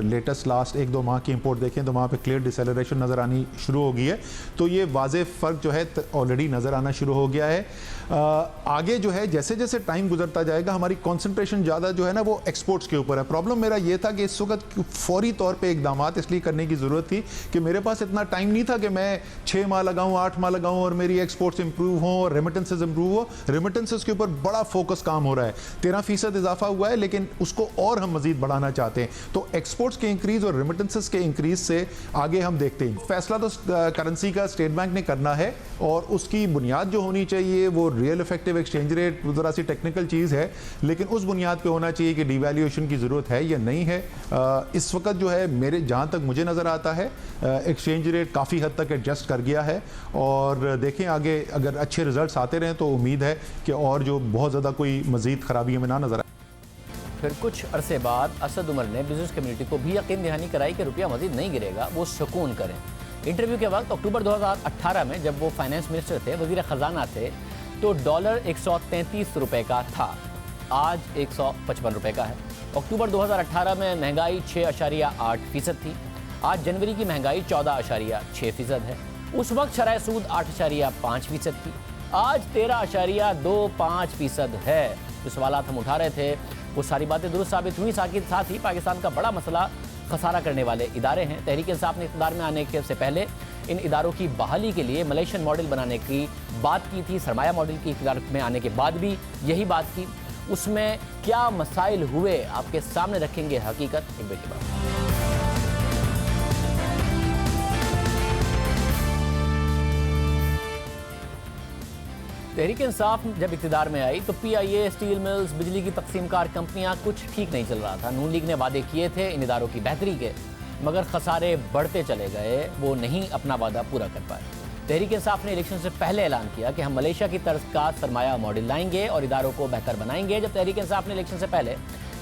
लेटेस्ट लास्ट 1-2 माह की इंपोर्ट देखें तो वहाँ पे क्लियर डिसेलरेशन नज़र आनी शुरू हो गई है। तो ये वाज़ेह फ़र्क जो है ऑलरेडी नज़र आना शुरू हो गया है। आगे जो है जैसे जैसे टाइम गुजरता जाएगा हमारी कंसंट्रेशन ज़्यादा जो है ना वो एक्सपोर्ट्स के ऊपर है। प्रॉब्लम मेरा ये था कि इस वक्त फौरी तौर पे इकदामात इसलिए करने की ज़रूरत थी कि मेरे पास इतना टाइम नहीं था कि मैं 6 माह लगाऊं, 8 माह लगाऊं और मेरी एक्सपोर्ट्स इंप्रूव हों और रेमिटेंसेस इंप्रूव हो। रेमिटेंसेस के ऊपर बड़ा फोकस काम हो रहा है, 13% इजाफा हुआ है, लेकिन उसको और हम मजीद बढ़ाना चाहते हैं। तो एक्सपोर्ट्स के इंक्रीज और रेमिटेंसेस के इंक्रीज से आगे हम देखते हैं। फैसला तो करेंसी का स्टेट बैंक ने करना है और उसकी बुनियाद जो होनी चाहिए चाहिए वो रियल इफेक्टिव एक्सचेंज रेट ज़रा सी टेक्निकल चीज़ है, लेकिन उस बुनियाद पे होना चाहिए कि डिवैल्यूएशन की ज़रूरत है या नहीं है। इस वक्त जो है मेरे जहाँ तक मुझे नज़र आता है एक्सचेंज रेट काफ़ी हद तक एडजस्ट कर गया है, और देखें आगे अगर अच्छे रिजल्ट्स आते रहें तो उम्मीद है कि और जो बहुत ज़्यादा कोई मज़ीद खराबी हमें ना नज़र आए।
फिर कुछ अरसे बाद असद उमर ने बिजनेस कम्युनिटी को भी यकीन दहानी कराई कि रुपया मजीद नहीं गिरेगा, वो सुकून करें। इंटरव्यू के वक्त अक्टूबर 2018 में जब वो फाइनेंस मिनिस्टर थे, वजीर ख़जाना थे, तो डॉलर 133 रुपये का था, आज 155 रुपये का है। अक्टूबर 2018 में महंगाई 6.8% थी, आज जनवरी की महंगाई 14.6% है। उस वक्त शरह सूद 8.5% थी, आज 13.25% है। जो सवाल हम उठा रहे थे वो सारी बातें दुरुस्त साबित हुई। साथ ही पाकिस्तान का बड़ा मसला खसारा करने वाले इदारे हैं। तहरीक इंसाफ ने इक़्तिदार में आने के से पहले इन इदारों की बहाली के लिए मलेशियन मॉडल बनाने की बात की थी। सरमाया मॉडल की इक़्तिदार में आने के बाद भी यही बात की। उसमें क्या मसाइल हुए आपके सामने रखेंगे हकीकत एक ब्रेक के बाद। तहरीक इंसाफ जब इक़्तिदार में आई तो PIA, स्टील मिल्स, बिजली की तकसीमकार कंपनियां कुछ ठीक नहीं चल रहा था। नून लीग ने वादे किए थे इन इदारों की बेहतरी के, मगर खसारे बढ़ते चले गए, वो नहीं अपना वादा पूरा कर पाए। तहरीक इंसाफ ने इलेक्शन से पहले ऐलान किया कि हम मलेशिया की तर्ज का सरमाया मॉडल लाएंगे और इदारों को बेहतर बनाएंगे। जब तहरीक इंसाफ ने इलेक्शन से पहले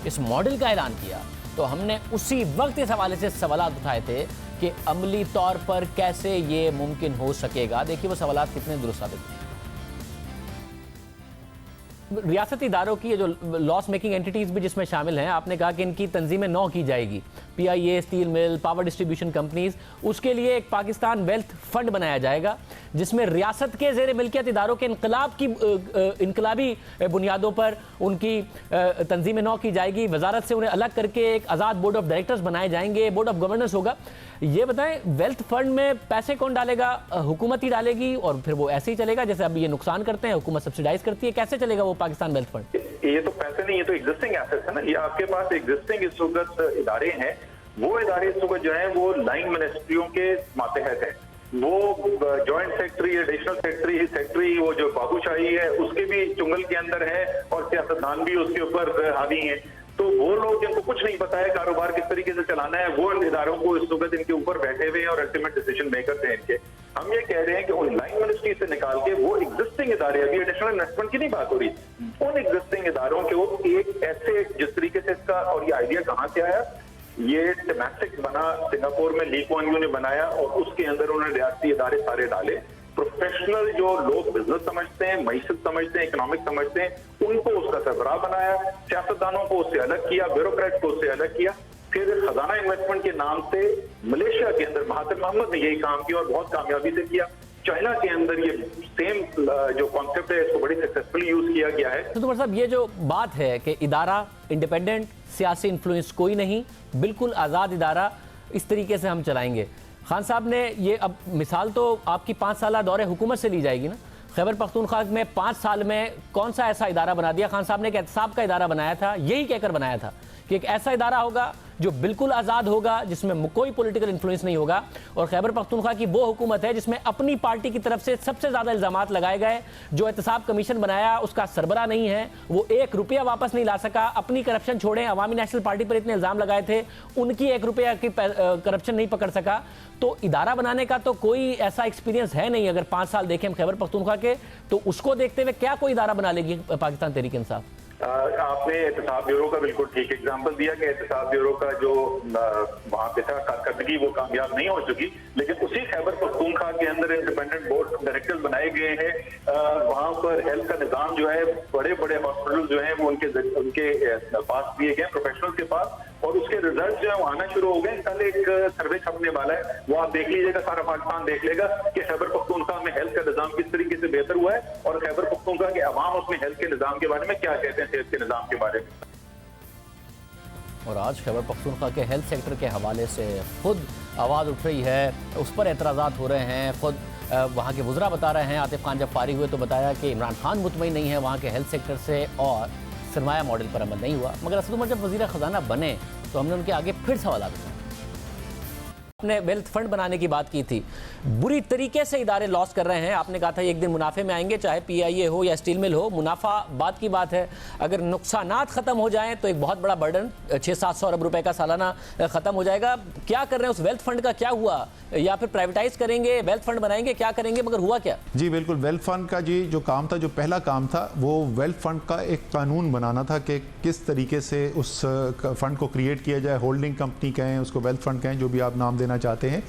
इस मॉडल का ऐलान किया तो हमने उसी वक्त इस हवाले से सवालात उठाए थे कि अमली तौर पर कैसे ये मुमकिन हो सकेगा। देखिए वो सवालात कितने दुरुस्त साबित हुए। रियासती इदारों की ये जो लॉस मेकिंग एंटिटीज़ भी जिसमें शामिल हैं, आपने कहा कि इनकी तंजीमें 9 की जाएगी। PIA, steel mill, power distribution companies, उसके लिए एक पाकिस्तान वेल्थ फंड बनाया जाएगा जिसमें रियासत के ज़ेर मिल्कियत इदारों के इनकलाबी बुनियादों पर उनकी तंजीमें 9 की जाएगी। वजारत से उन्हें अलग करके एक आज़ाद बोर्ड ऑफ डायरेक्टर्स बनाए जाएंगे, बोर्ड ऑफ गवर्नेंस होगा। ये बताएं, वेल्थ फंड में पैसे कौन डालेगा? हुकूमत ही डालेगी और फिर वो ऐसे ही चलेगा जैसे अभी ये नुकसान करते हैं, हुकूमत सब्सिडाइज करती है। कैसे चलेगा वो पाकिस्तान वेल्थ फंड?
ये तो पैसे नहीं, ये तो एग्जिस्टिंग एसेट्स है ना। ये आपके पास एग्जिस्टिंग इस वक्त इदारे हैं, वो इदारे इस वक्त जो है वो लाइन मिनिस्ट्रियों के मातहत है। वो जॉइंट सेक्रेटरी, एडिशनल सेक्रेटरी वो जो बाबूशाही है उसके भी चुंगल के अंदर है और सियासतदान भी उसके ऊपर हावी हैं। तो वो लोग जिनको कुछ नहीं पता है कारोबार किस तरीके से चलाना है, वो इन इदारों को इस वक्त इनके ऊपर बैठे हुए हैं और अल्टीमेट डिसीजन मेकर हैं इनके। हम ये कह रहे हैं कि उन लाइन मिनिस्ट्री से निकाल के वो एग्जिस्टिंग इदारे, अभी एडिशनल इन्वेस्टमेंट की नहीं बात हो रही, उन एग्जिस्टिंग इदारों के वो एक ऐसे जिस तरीके से इसका, और ये आइडिया कहाँ से आया, ये टेमेटिक बना सिंगापुर में, ली कुआन यू ने बनाया और उसके अंदर उन्होंने रियासती इदारे सारे डाले। प्रोफेशनल जो लोग बिजनेस समझते हैं, मईशत समझते हैं, इकोनॉमिक समझते हैं, उनको उसका सरबराह बनाया, सियासतदानों को उससे अलग किया, ब्यूरोक्रेट को उससे अलग किया। फिर खजाना इन्वेस्टमेंट के नाम से मलेशिया के अंदर महातिर मोहम्मद ने यही काम किया और बहुत कामयाबी से किया। चाइना के अंदर ये सेम जो कॉन्सेप्ट है इसको बड़ी सक्सेसफुली यूज किया गया है।
तो साहब, ये जो बात है कि इदारा इंडिपेंडेंट, सियासी इन्फ्लुएंस कोई नहीं, बिल्कुल आज़ाद इदारा, इस तरीके से हम चलाएंगे। खान साहब ने ये, अब मिसाल तो आपकी 5 साल दौरे हुकूमत से ली जाएगी ना। खैबर पख्तूनख्वा में 5 साल में कौन सा ऐसा इदारा बना दिया? खान साहब ने एक एहतसाब का इदारा बनाया था, यही कहकर बनाया था कि एक ऐसा इदारा होगा जो बिल्कुल आज़ाद होगा, जिसमें कोई पॉलिटिकल इन्फ्लुएंस नहीं होगा। और खैबर पख्तूनख्वा की वो हुकूमत है जिसमें अपनी पार्टी की तरफ से सबसे ज़्यादा इल्ज़ामात लगाए गए। जो एहतसाब कमीशन बनाया उसका सरबरा नहीं है, वो 1 रुपया वापस नहीं ला सका। अपनी करप्शन छोड़ें, अवामी नेशनल पार्टी पर इतने इल्ज़ाम लगाए थे, उनकी 1 रुपया की करप्शन नहीं पकड़ सका। तो इदारा बनाने का तो कोई ऐसा एक्सपीरियंस है नहीं। अगर 5 साल देखें हम खैबर पख्तूनख्वा के, तो उसको देखते हुए क्या कोई इदारा बना लेगी पाकिस्तान तहरीक इंसाफ?
आपने एहतसाब ब्यूरो का बिल्कुल ठीक एग्जांपल दिया कि एहतसाब ब्यूरो का जो वहां पे था कारकर्दगी वो कामयाब नहीं हो चुकी, लेकिन उसी खैबर पख्तूनख्वा के अंदर इंडिपेंडेंट बोर्ड ऑफ डायरेक्टर्स बनाए गए हैं। वहां पर हेल्थ का निजाम जो है, बड़े बड़े हॉस्पिटल जो है वो उनके पास दिए गए प्रोफेशनल्स के पास, और उसके रिजल्ट जो है वो आना शुरू हो गए। कल एक सर्वे छपने वाला है, वो आप देख लीजिएगा, सारा पाकिस्तान देख लेगा कि खैबर पख्तूनख्वा में हेल्थ का निजाम किस तरीके से बेहतर हुआ है और खैबर पख्तूनख्वा के अवाम उसमें हेल्थ के निजाम के बारे में क्या कहते हैं, सेहत के निजाम के बारे में।
और आज खैबर पख्तूनख्वा के हेल्थ सेक्टर के हवाले से खुद आवाज़ उठ रही है, उस पर एतराज़ात हो रहे हैं। खुद वहाँ के वज़रा बता रहे हैं, आतिफ खान जब फारिग हुए तो बताया कि इमरान खान मुतमईन नहीं है वहाँ के हेल्थ सेक्टर से और सरमाया मॉडल पर अमल नहीं हुआ। मगर असद उमर जब वज़ीर ख़जाना बने तो हमने उनके आगे फिर सवाल उठाए। आपने वेल्थ फंड बनाने की बात की थी, बुरी तरीके से इदारे लॉस कर रहे हैं। आपने कहा था एक दिन मुनाफे में आएंगे, चाहे पीआईए हो या स्टील मिल हो, मुनाफा बात की बात है। अगर नुकसानात खत्म हो जाएं तो एक बहुत बड़ा बर्डन 600-700 अरब रुपए का सालाना खत्म हो जाएगा। क्या कर रहे हैं, उस वेल्थ फंड का क्या हुआ? या फिर प्राइवेटाइज करेंगे, वेल्थ फंड बनाएंगे, क्या करेंगे, मगर हुआ क्या?
जी बिल्कुल, वेल्थ फंड का जी जो काम था, जो पहला काम था, वो वेल्थ फंड का एक कानून बनाना था कि किस तरीके से उस फंड को क्रिएट किया जाए। होल्डिंग कंपनी कहें, उसको वेल्थ फंड कहें, जो भी आप नाम देना चाहते हैं।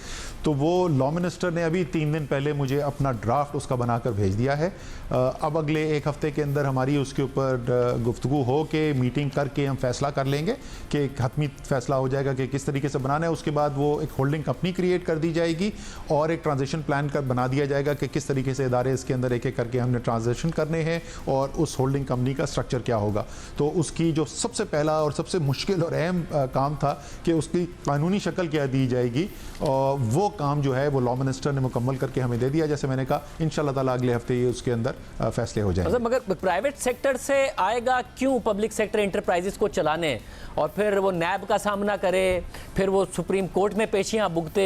तो वो लॉ मिनिस्टर ने अभी 3 दिन पहले मुझे अपना ड्राफ्ट उसका बनाकर भेज दिया है। अब अगले 1 हफ्ते के अंदर हमारी उसके ऊपर गुफ्तगू हो के मीटिंग करके हम फैसला कर लेंगे कि एक हतमी फैसला हो जाएगा कि किस तरीके से बनाना है। उसके बाद वो एक होल्डिंग कंपनी क्रिएट कर दी जाएगी और एक ट्रांजिशन प्लान कर बना दिया जाएगा कि किस तरीके से इदारे इसके अंदर एक एक करके हमने ट्रांजिशन करने हैं और उस होल्डिंग कंपनी का स्ट्रक्चर क्या होगा। तो उसकी जो सबसे पहला और सबसे मुश्किल और अहम काम था कि उसकी कानूनी शक्ल क्या दी जाएगी, और वो काम जो है वो लॉ मिनिस्टर ने मुकम्मल करके हमें दे दिया। जैसे मैंने कहा, इंशाल्लाह ताला अगले हफ्ते ये उसके अंदर फैसले हो जाएंगे।
मगर प्राइवेट सेक्टर से आएगा क्यों पब्लिक सेक्टर एंटरप्राइजेस को चलाने, और फिर वो नैब का सामना करे, फिर वो सुप्रीम कोर्ट में पेशियां भुगते,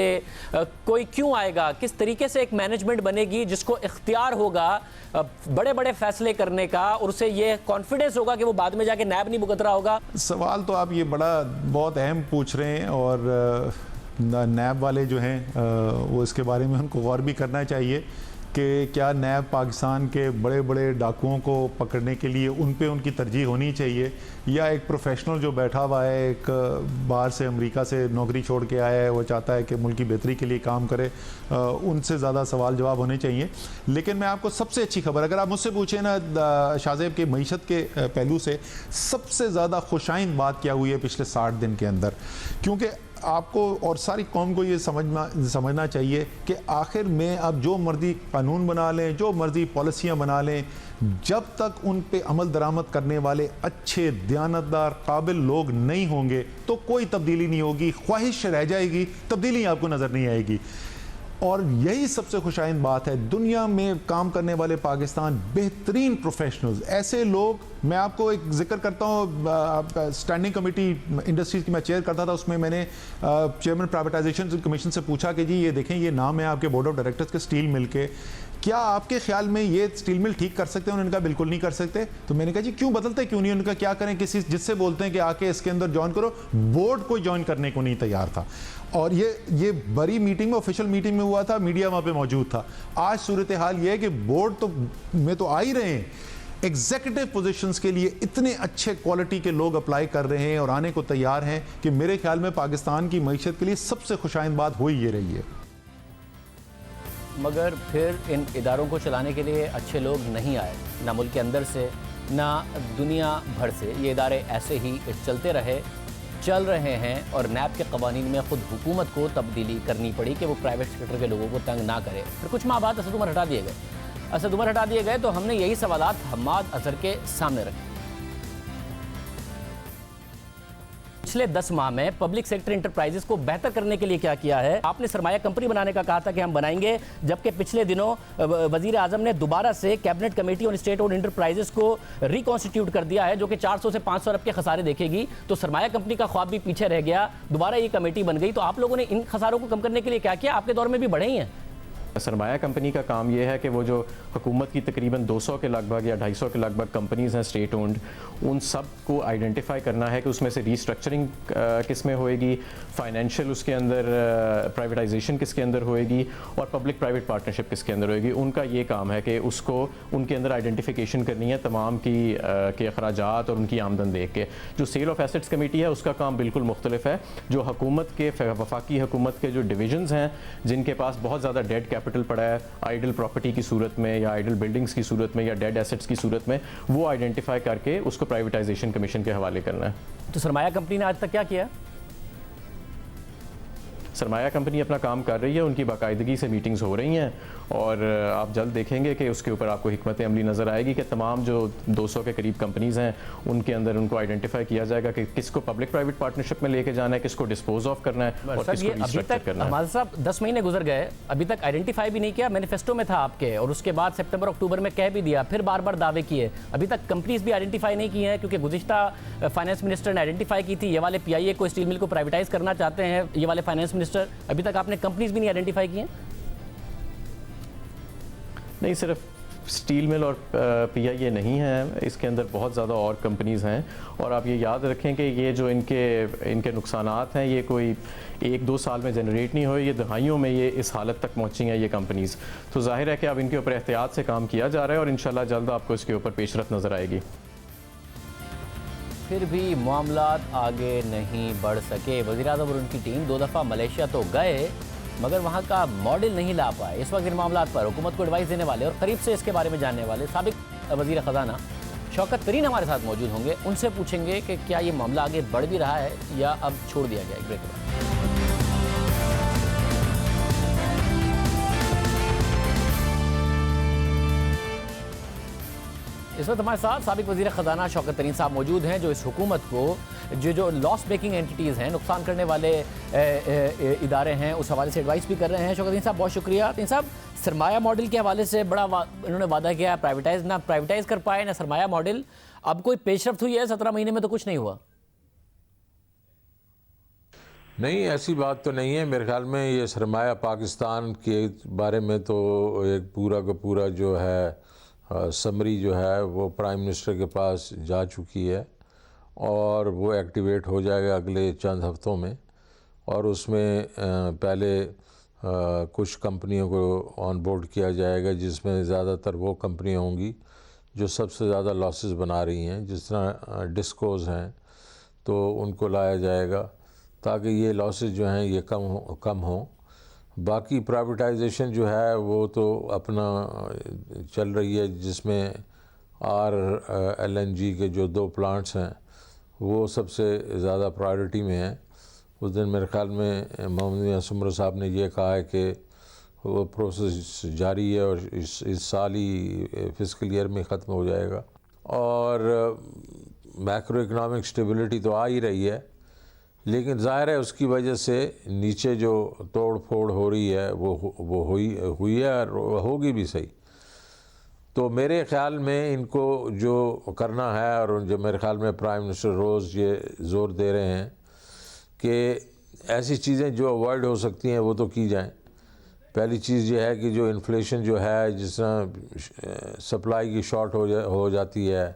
कोई क्यों आएगा? किस तरीके से एक मैनेजमेंट बनेगी जिसको इख्तियार होगा बड़े बड़े फैसले करने का, और उससे ये कॉन्फिडेंस होगा कि वो बाद में जाके नैब नहीं भुगत रहा होगा?
सवाल तो आप ये बहुत अहम पूछ रहे हैं, और नैब वाले जो हैं वो इसके बारे में उनको गौर भी करना चाहिए कि क्या नैब पाकिस्तान के बड़े बड़े डाकुओं को पकड़ने के लिए उन पे उनकी तरजीह होनी चाहिए, या एक प्रोफेशनल जो बैठा हुआ है, एक बाहर से अमेरिका से नौकरी छोड़ के आया है, वो चाहता है कि मुल्क की बेहतरी के लिए काम करे, उनसे ज़्यादा सवाल जवाब होने चाहिए। लेकिन मैं आपको सबसे अच्छी खबर, अगर आप मुझसे पूछें ना शाहजेब के मईशत के पहलू से, सबसे ज़्यादा खुशाइंद बात क्या हुई है पिछले 60 दिन के अंदर, क्योंकि आपको और सारी कौम को ये समझना चाहिए कि आखिर में आप जो मर्जी कानून बना लें, जो मर्जी पॉलिसियां बना लें, जब तक उन पे अमल दरामद करने वाले अच्छे, दयानतदार, काबिल लोग नहीं होंगे तो कोई तब्दीली नहीं होगी। ख्वाहिश रह जाएगी, तब्दीली आपको नज़र नहीं आएगी। और यही सबसे खुशाइंद बात है, दुनिया में काम करने वाले पाकिस्तान बेहतरीन प्रोफेशनल्स, ऐसे लोग, मैं आपको एक जिक्र करता हूँ, स्टैंडिंग कमेटी इंडस्ट्रीज की मैं चेयर करता था, उसमें मैंने चेयरमैन प्राइवेटाइजेशन कमीशन से पूछा कि जी ये देखें, ये नाम है आपके बोर्ड ऑफ डायरेक्टर्स के स्टील मिल के, क्या आपके ख्याल में ये स्टील मिल ठीक कर सकते हैं? उन्होंने कहा बिल्कुल नहीं कर सकते। तो मैंने कहा जी क्यों बदलते क्यों नहीं? उन्होंने कहा क्या करें, किसी जिससे बोलते हैं कि आके इसके अंदर ज्वाइन करो, बोर्ड कोई ज्वाइन करने को नहीं तैयार था। और ये बड़ी मीटिंग में, ऑफिशियल मीटिंग में हुआ था, मीडिया वहाँ पे मौजूद था। आज सूरत हाल ये है कि बोर्ड तो में तो आ ही रहे हैं, एग्जीक्यूटिव पोजीशंस के लिए इतने अच्छे क्वालिटी के लोग अप्लाई कर रहे हैं और आने को तैयार हैं कि मेरे ख्याल में पाकिस्तान की मईशत के लिए सबसे खुशाइंद बात हो ही ये रही है।
मगर फिर इन इदारों को चलाने के लिए अच्छे लोग नहीं आए, ना मुल्क के अंदर से, ना दुनिया भर से। ये इदारे ऐसे ही चल रहे हैं, और नैब के कवानीन में खुद हुकूमत को तब्दीली करनी पड़ी कि वो प्राइवेट सेक्टर के लोगों को तंग ना करे। फिर कुछ माह बाद असद उमर हटा दिए गए तो हमने यही सवालात हम्माद अजहर के सामने रखे। पिछले 10 माह में पब्लिक सेक्टर एंटरप्राइजेस को बेहतर करने के लिए क्या किया है? आपने सरमाया कंपनी बनाने का कहा था कि हम बनाएंगे, जबकि पिछले दिनों वजीर आजम ने दोबारा से cabinet committee on state owned enterprises को रिकॉन्स्टिट्यूट कर दिया है, जो कि 400 से 500 अरब के खसारे देखेगी। तो सरमाया कंपनी का ख्वाब भी पीछे रह गया, दोबारा ये कमेटी बन गई। तो आप लोगों ने इन खसारों को कम करने के लिए क्या किया? आपके दौर में भी बढ़े ही हैं।
सरमाया कंपनी का काम यह है कि वो जो हुकूमत की तकरीबन 200 के लगभग या 250 के लगभग कंपनीज़ हैं स्टेट ओन्ड, उन सब को आइडेंटिफाई करना है कि उसमें से रीस्ट्रक्चरिंग किस में होएगी, फाइनेंशियल उसके अंदर प्राइवेटाइजेशन किसके अंदर होएगी, और पब्लिक प्राइवेट पार्टनरशिप किसके अंदर होएगी। उनका ये काम है कि उसको उनके अंदर आइडेंटिफिकेशन करनी है तमाम की के अखराजात और उनकी आमदन देख के। जो सेल ऑफ एसेट्स कमेटी है उसका काम बिल्कुल मुख्तलिफ है। जो हुकूमत के वफाकी हुकूमत के जो डिविजन्स हैं जिनके पास बहुत ज़्यादा डेड कैपिटल पड़ा है आइडल प्रॉपर्टी की सूरत में या आइडल बिल्डिंग्स की सूरत में या डेड एसेट्स की सूरत में, वो आइडेंटिफाई करके उसको प्राइवेटाइजेशन कमीशन के हवाले करना है।
तो सरमाया कंपनी ने आज तक क्या किया?
सरमाया कंपनी अपना काम कर रही है, उनकी बाकायदगी से मीटिंग्स हो रही हैं, और आप जल्द देखेंगे कि उसके ऊपर आपको हिकमत अमली नज़र आएगी कि तमाम जो 200 के करीब कंपनीज़ हैं उनके अंदर उनको आइडेंटिफाई किया जाएगा कि किसको पब्लिक प्राइवेट पार्टनरशिप में लेके जाना है, किसको डिस्पोज ऑफ करना है और किसको रिस्ट्रक्चर करना है।
हमारे साहब 10 महीने गुजर गए, अभी तक आइडेंटिफाई भी नहीं किया। मैनिफेस्टो में था आपके, और उसके बाद सितंबर अक्टूबर में कह भी दिया, फिर बार बार दावे किए, अभी तक कंपनीज भी आइडेंटिफाई नहीं की हैं। क्योंकि गुज़िश्ता फाइनेंस मिनिस्टर ने आइडेंटिफाई की थी, ये वाले PIA को, स्टील मिल को प्राइवेटाइज करना चाहते हैं, ये वाले फाइनेंस मिनिस्टर मिनिस्टर, अभी तक आपने कंपनीज भी नहीं आइडेंटिफाई की हैं?
नहीं, सिर्फ स्टील मिल और पीआईए नहीं है, इसके अंदर बहुत ज़्यादा और कंपनीज़ हैं। और आप ये याद रखें कि ये जो इनके नुकसानात हैं, ये कोई 1-2 साल में जनरेट नहीं हुए, ये दहाइयों में ये इस हालत तक पहुंची हैं ये कंपनीज़। तो जाहिर है कि अब इनके ऊपर एहतियात से काम किया जा रहा है और इंशाल्लाह जल्द आपको इसके ऊपर पेशरफ नज़र आएगी।
फिर भी मामलात आगे नहीं बढ़ सके। वज़ीर-ए-आज़म और उनकी टीम 2 दफ़ा मलेशिया तो गए, मगर वहाँ का मॉडल नहीं ला पाए। इस वक्त इन मामलात पर हुकूमत को एडवाइस देने वाले और करीब से इसके बारे में जानने वाले साबिक वज़ीर ख़ज़ाना शौकत तरीन हमारे साथ मौजूद होंगे। उनसे पूछेंगे कि क्या ये मामला आगे बढ़ भी रहा है या अब छोड़ दिया गया। एक ब्रेक के बाद इस वक्त हमारे साथ साबिक वज़ीर ख़ज़ाना शौकत तरीन साहब मौजूद हैं, जो इस हुकूमत को जो लॉस मेकिंग एंटिटीज़ हैं, नुकसान करने वाले इदारे हैं, उस हवाले से एडवाइस भी कर रहे हैं। शौकत तरीन साहब बहुत शुक्रिया। तरीन साहब, सरमाया मॉडल के हवाले से बड़ा इन्होंने वादा किया, प्राइवेटाइज कर पाए ना सरमाया मॉडल। अब कोई पेशरफ्त हुई है? 17 महीने में तो कुछ नहीं हुआ।
नहीं, ऐसी बात तो नहीं है। मेरे ख्याल में ये सरमाया पाकिस्तान के बारे में तो एक पूरा का पूरा जो है समरी जो है वो प्राइम मिनिस्टर के पास जा चुकी है और वो एक्टिवेट हो जाएगा अगले चंद हफ्तों में। और उसमें पहले कुछ कंपनियों को ऑन बोर्ड किया जाएगा, जिसमें ज़्यादातर वो कंपनियां होंगी जो सबसे ज़्यादा लॉसेस बना रही हैं, जिस तरह डिस्कोज़ हैं, तो उनको लाया जाएगा ताकि ये लॉसेस जो हैं ये कम हों। बाकी प्राइवेटाइजेशन जो है वो तो अपना चल रही है, जिसमें RLNG के जो 2 प्लांट्स हैं वो सबसे ज़्यादा प्रायोरिटी में हैं। उस दिन मेरे ख्याल में मोहम्मद सुमर साहब ने ये कहा है कि वो प्रोसेस जारी है और इस साल ही फिस्कल ईयर में ख़त्म हो जाएगा। और मैक्रो इकनॉमिक स्टेबिलिटी तो आ ही रही है, लेकिन ज़ाहिर है उसकी वजह से नीचे जो तोड़ फोड़ हो रही है वो हुई है और होगी भी सही। तो मेरे ख्याल में इनको जो करना है, और जो मेरे ख्याल में प्राइम मिनिस्टर रोज़ ये ज़ोर दे रहे हैं कि ऐसी चीज़ें जो अवॉइड हो सकती हैं वो तो की जाएं। पहली चीज़ ये है कि जो इन्फ्लेशन जो है, जिस तरह सप्लाई की शॉर्ट हो जाती है,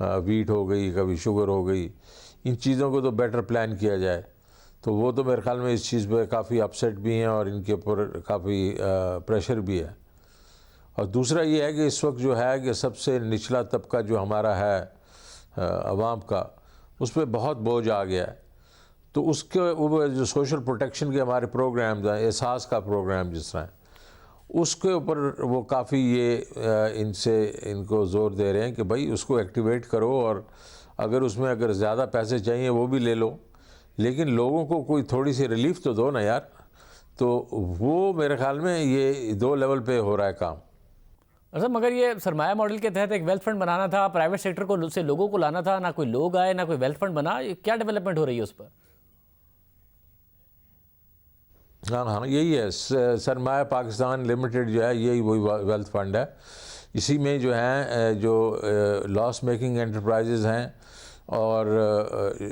वीट हो गई, कभी शुगर हो गई, इन चीज़ों को तो बेटर प्लान किया जाए। तो वो तो मेरे ख्याल में इस चीज़ पे काफ़ी अपसेट भी हैं और इनके ऊपर काफ़ी प्रेशर भी है। और दूसरा ये है कि इस वक्त जो है कि सबसे निचला तबका जो हमारा है अवाम का, उस पर बहुत बोझ आ गया है। तो उसके ऊपर जो सोशल प्रोटेक्शन के हमारे प्रोग्राम्स हैं, एहसास का प्रोग्राम जिस तरह, उसके ऊपर वो काफ़ी ये इनको ज़ोर दे रहे हैं कि भाई उसको एक्टिवेट करो, और अगर ज़्यादा पैसे चाहिए वो भी ले लो, लेकिन लोगों को कोई थोड़ी सी रिलीफ तो दो ना यार। तो वो मेरे ख्याल में ये 2 लेवल पे हो रहा है काम।
अच्छा, मगर ये सरमाया मॉडल के तहत एक वेल्थ फंड बनाना था, प्राइवेट सेक्टर को से लोगों को लाना था, ना कोई लोग आए ना कोई वेल्थ फंड बना। क्या डेवलपमेंट हो रही है उस पर?
हाँ, यही है। सरमाया पाकिस्तान लिमिटेड जो है यही वही वेल्थ फंड है। इसी में जो है जो लॉस मेकिंग एंटरप्राइजेज़ हैं और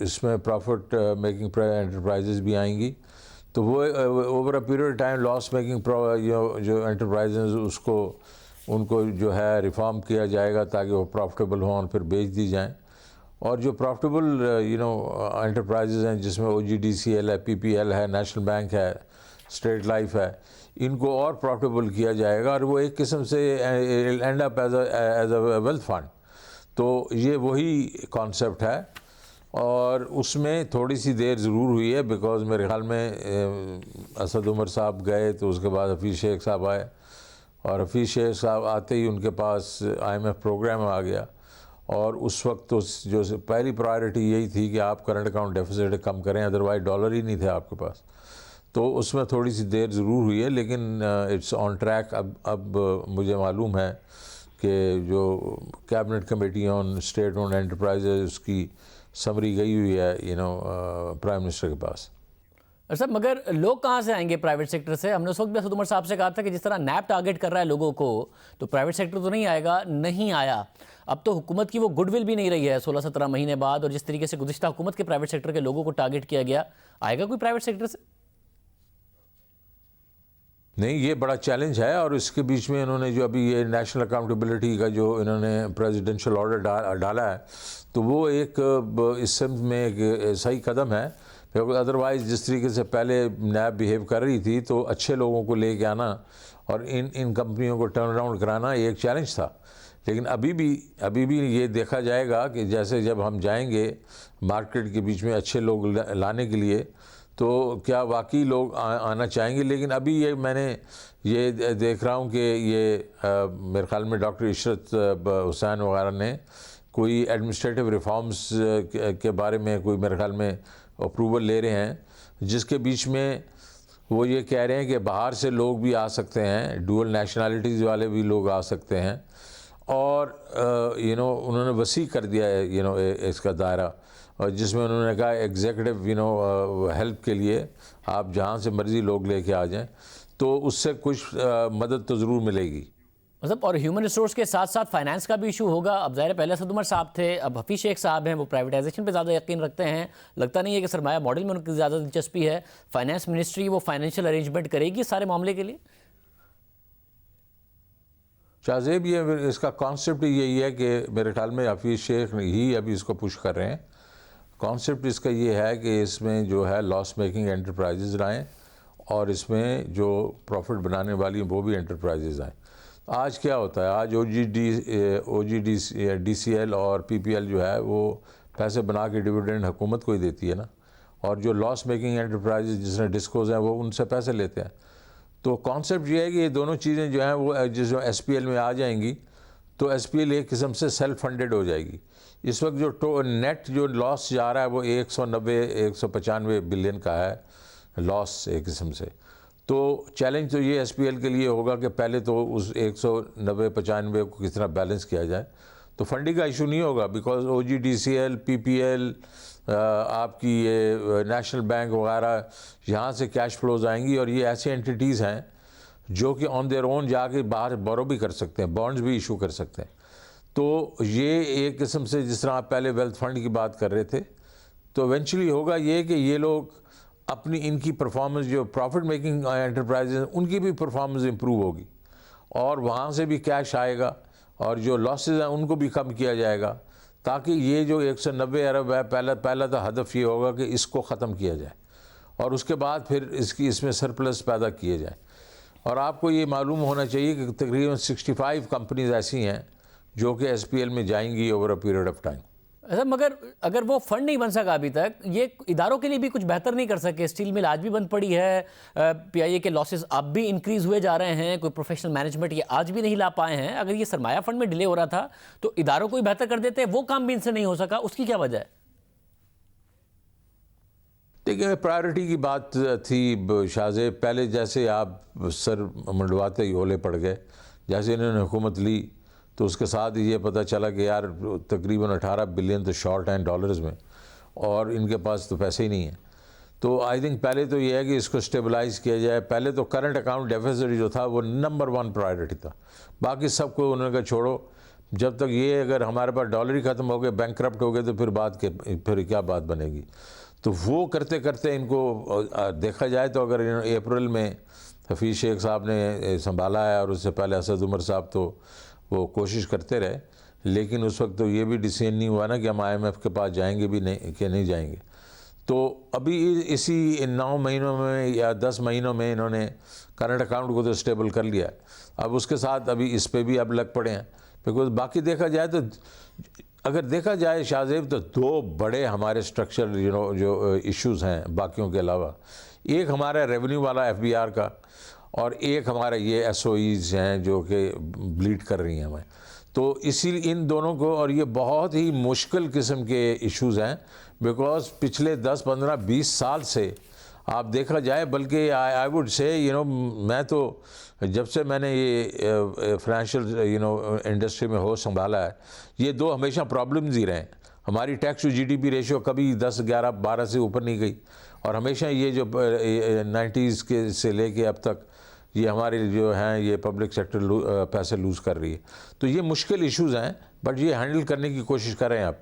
इसमें प्रॉफिट मेकिंग एंटरप्राइजेज़ भी आएंगी। तो वो over a period time loss making जो एंटरप्राइजेज़ उनको जो है रिफॉर्म किया जाएगा ताकि वो प्रॉफिटेबल हों और फिर बेच दी जाएं। और जो प्रॉफिटेबल एंटरप्राइजेज़ हैं, जिसमें OGDCL है, PPL है, नेशनल बैंक है, स्टेट लाइफ है, इनको और प्रॉफिटेबल किया जाएगा और वो एक किस्म से end up as a wealth fund. तो ये वही कॉन्सेप्ट है और उसमें थोड़ी सी देर ज़रूर हुई है, बिकॉज़ मेरे ख्याल में असद उमर साहब गए तो उसके बाद हफीज़ शेख साहब आए, और हफीज़ शेख साहब आते ही उनके पास IMF प्रोग्राम आ गया। और उस वक्त तो जो पहली प्रायोरिटी यही थी कि आप करंट अकाउंट डेफिसिट कम करें, अदरवाइज डॉलर ही नहीं थे आपके पास। तो उसमें थोड़ी सी देर ज़रूर हुई है, लेकिन इट्स ऑन ट्रैक। अब मुझे मालूम है कि जो cabinet committee on state owned enterprises उसकी समरी गई हुई है प्राइम मिनिस्टर के पास।
अच्छा, मगर लोग कहाँ से आएंगे प्राइवेट सेक्टर से? हमने उस वक्त भी असद उमर साहब से कहा था कि जिस तरह नैप टारगेट कर रहा है लोगों को, तो प्राइवेट सेक्टर तो नहीं आएगा, नहीं आया। अब तो हुकूमत की वो गुडविल भी नहीं रही है 16-17 महीने बाद, और जिस तरीके से गुज़िश्ता हुकूमत के प्राइवेट सेक्टर के लोगों को टारगेट किया गया, आएगा कोई प्राइवेट सेक्टर से?
नहीं, ये बड़ा चैलेंज है और इसके बीच में इन्होंने जो अभी ये नेशनल अकाउंटेबिलिटी का जो इन्होंने प्रेसिडेंशियल ऑर्डर डाला है, तो वो एक इस समझ में एक सही कदम है, क्योंकि अदरवाइज़ जिस तरीके से पहले नैब बिहेव कर रही थी तो अच्छे लोगों को लेके आना और इन कंपनियों को टर्न अराउंड कराना एक चैलेंज था। लेकिन अभी भी ये देखा जाएगा कि जैसे जब हम जाएंगे मार्केट के बीच में अच्छे लोग लाने के लिए, तो क्या वाकई लोग आना चाहेंगे। लेकिन अभी ये मैंने ये देख रहा हूँ कि ये मेरे ख्याल में डॉक्टर इशरत हुसैन वगैरह ने कोई एडमिनिस्ट्रेटिव रिफॉर्म्स के बारे में कोई मेरे ख्याल में अप्रूवल ले रहे हैं, जिसके बीच में वो ये कह रहे हैं कि बाहर से लोग भी आ सकते हैं, डुअल नेशनलिटीज़ वाले भी लोग आ सकते हैं, और उन्होंने वसी कर दिया है इसका दायरा, और जिसमें उन्होंने कहा एग्जीक्यूटिव हेल्प के लिए आप जहाँ से मर्ज़ी लोग लेके आ जाएं, तो उससे कुछ मदद तो ज़रूर मिलेगी।
मतलब और ह्यूमन रिसोर्स के साथ साथ फाइनेंस का भी इशू होगा। अब ज़ाहिर पहले असद उमर साहब थे, अब हफीज़ शेख साहब हैं, वो प्राइवेटाइजेशन पे ज़्यादा यकीन रखते हैं। लगता नहीं है कि सरमाया मॉडल में उनकी ज़्यादा दिलचस्पी है। फाइनेंस मिनिस्ट्री वो फाइनेंशियल अरेंजमेंट करेगी सारे मामले के लिए।
शाहजेब, ये इसका कॉन्सेप्ट यही है कि मेरे ख्याल में हफीज़ शेख ही अभी इसको पुश कर रहे हैं। कॉन्सेप्ट इसका ये है कि इसमें जो है लॉस मेकिंग एंटरप्राइजेज़ आएँ और इसमें जो प्रॉफिट बनाने वाली वो भी एंटरप्राइजेज़ आएँ। आज क्या होता है, आज OGDCL और PPL जो है वो पैसे बना के डिविडेंड हुकूमत को ही देती है ना, और जो लॉस मेकिंग एंटरप्राइजेज़ जिसमें डिस्कोज हैं वो उनसे पैसे लेते हैं। तो कॉन्सेप्ट ये है कि ये दोनों चीज़ें जो हैं वो जो SPL में आ जाएंगी, तो SPL एक किस्म से सेल्फ फंडेड हो जाएगी। इस वक्त जो नेट जो लॉस जा रहा है वो 195 बिलियन का है लॉस एक किस्म से। तो चैलेंज तो ये SPL के लिए होगा कि पहले तो उस 190-95 को किस तरह बैलेंस किया जाए। तो फंडिंग का इशू नहीं होगा, बिकॉज OGDCL, PPL, आपकी ये नेशनल बैंक वगैरह, यहाँ से कैश फ्लोज आएंगी, और ये ऐसी एंटिटीज़ हैं जो कि ऑन देयर ओन जाके बाहर बोरो भी कर सकते हैं, बॉन्ड्स भी इशू कर सकते हैं। तो ये एक किस्म से जिस तरह आप पहले वेल्थ फंड की बात कर रहे थे, तो इवेंचुअली होगा ये कि ये लोग अपनी इनकी परफॉर्मेंस, जो प्रॉफिट मेकिंग एंटरप्राइजेज हैं उनकी भी परफॉर्मेंस इंप्रूव होगी, और वहाँ से भी कैश आएगा, और जो लॉसेस हैं उनको भी कम किया जाएगा, ताकि ये जो 190 अरब है, पहला तो हदफ ये होगा कि इसको ख़त्म किया जाए, और उसके बाद फिर इसमें सरप्लस पैदा किए जाए। और आपको ये मालूम होना चाहिए कि तकरीबन 65 कंपनीज ऐसी हैं जो कि SPL में जाएंगी over a period of time.
मगर अगर वो फंड नहीं बन सका अभी तक, ये इदारों के लिए भी कुछ बेहतर नहीं कर सके। स्टील मिल आज भी बंद पड़ी है, PIA के लॉसेस अब भी इंक्रीज हुए जा रहे हैं, कोई प्रोफेशनल मैनेजमेंट ये आज भी नहीं ला पाए हैं। अगर ये सरमाया फंड में डिले हो रहा था तो इदारों को ही बेहतर कर देते, वो काम भी इनसे नहीं हो सका, उसकी क्या वजह है?
देखिए, प्रायोरिटी की बात थी शाहजेब। पहले जैसे आप सर मंडवाते ही ओले पड़ गए, जैसे इन्होंने हुकूमत ली तो उसके साथ ही ये पता चला कि यार तकरीबन 18 बिलियन तो शॉर्ट हैं डॉलर्स में, और इनके पास तो पैसे ही नहीं हैं। तो आई थिंक पहले तो ये है कि इसको स्टेबलाइज़ किया जाए। पहले तो करंट अकाउंट डेफिसिट जो था वो नंबर 1 प्रायोरिटी था। बाकी सबको उन्होंने कहा छोड़ो, जब तक ये अगर हमारे पास डॉलर ही ख़त्म हो गए, बैंकक्रप्ट हो गए, तो फिर क्या बात बनेगी। तो वो करते करते इनको देखा जाए तो अगर अप्रैल में हफीज़ शेख साहब ने संभाला है, और उससे पहले असद उमर साहब तो वो कोशिश करते रहे, लेकिन उस वक्त तो ये भी डिसीजन नहीं हुआ ना कि हम IMF के पास जाएंगे भी नहीं कि नहीं जाएंगे। तो अभी इसी 9 महीनों में या 10 महीनों में इन्होंने करंट अकाउंट को तो स्टेबल कर लिया है। अब उसके साथ अभी इस पे भी अब लग पड़े हैं, बिकॉज बाकी देखा जाए तो, अगर देखा जाए शाहजेब, तो 2 बड़े हमारे स्ट्रक्चर जो इश्यूज़ हैं बाकियों के अलावा। एक हमारा रेवेन्यू वाला FBR का, और एक हमारा ये SOEs हैं जो कि ब्लीड कर रही हैं हमें। तो इसी इन दोनों को, और ये बहुत ही मुश्किल किस्म के इश्यूज़ हैं, बिकॉज पिछले 10, 15, 20 साल से आप देखा जाए, बल्कि आई वुड से मैं तो जब से मैंने ये फाइनेंशियल इंडस्ट्री में होश संभाला है, ये 2 हमेशा प्रॉब्लम्स ही रहे हैं। हमारी टैक्स टू GDP रेशियो कभी 10, 11, 12 से ऊपर नहीं गई, और हमेशा ये जो 90s के से लेके अब तक ये हमारे जो हैं ये पब्लिक सेक्टर पैसे लूज़ कर रही है। तो ये मुश्किल इश्यूज़ हैं, बट ये हैंडल करने की कोशिश कर रहे हैं आप।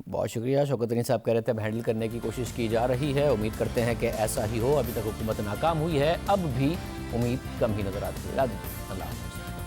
बहुत शुक्रिया। शौकत गनी साहब कह रहे थे अब हैंडल करने की कोशिश की जा रही है, उम्मीद करते हैं कि ऐसा ही हो। अभी तक हुकूमत नाकाम हुई है, अब भी उम्मीद कम ही नजर आती है। अल्लाह हाफ़िज़।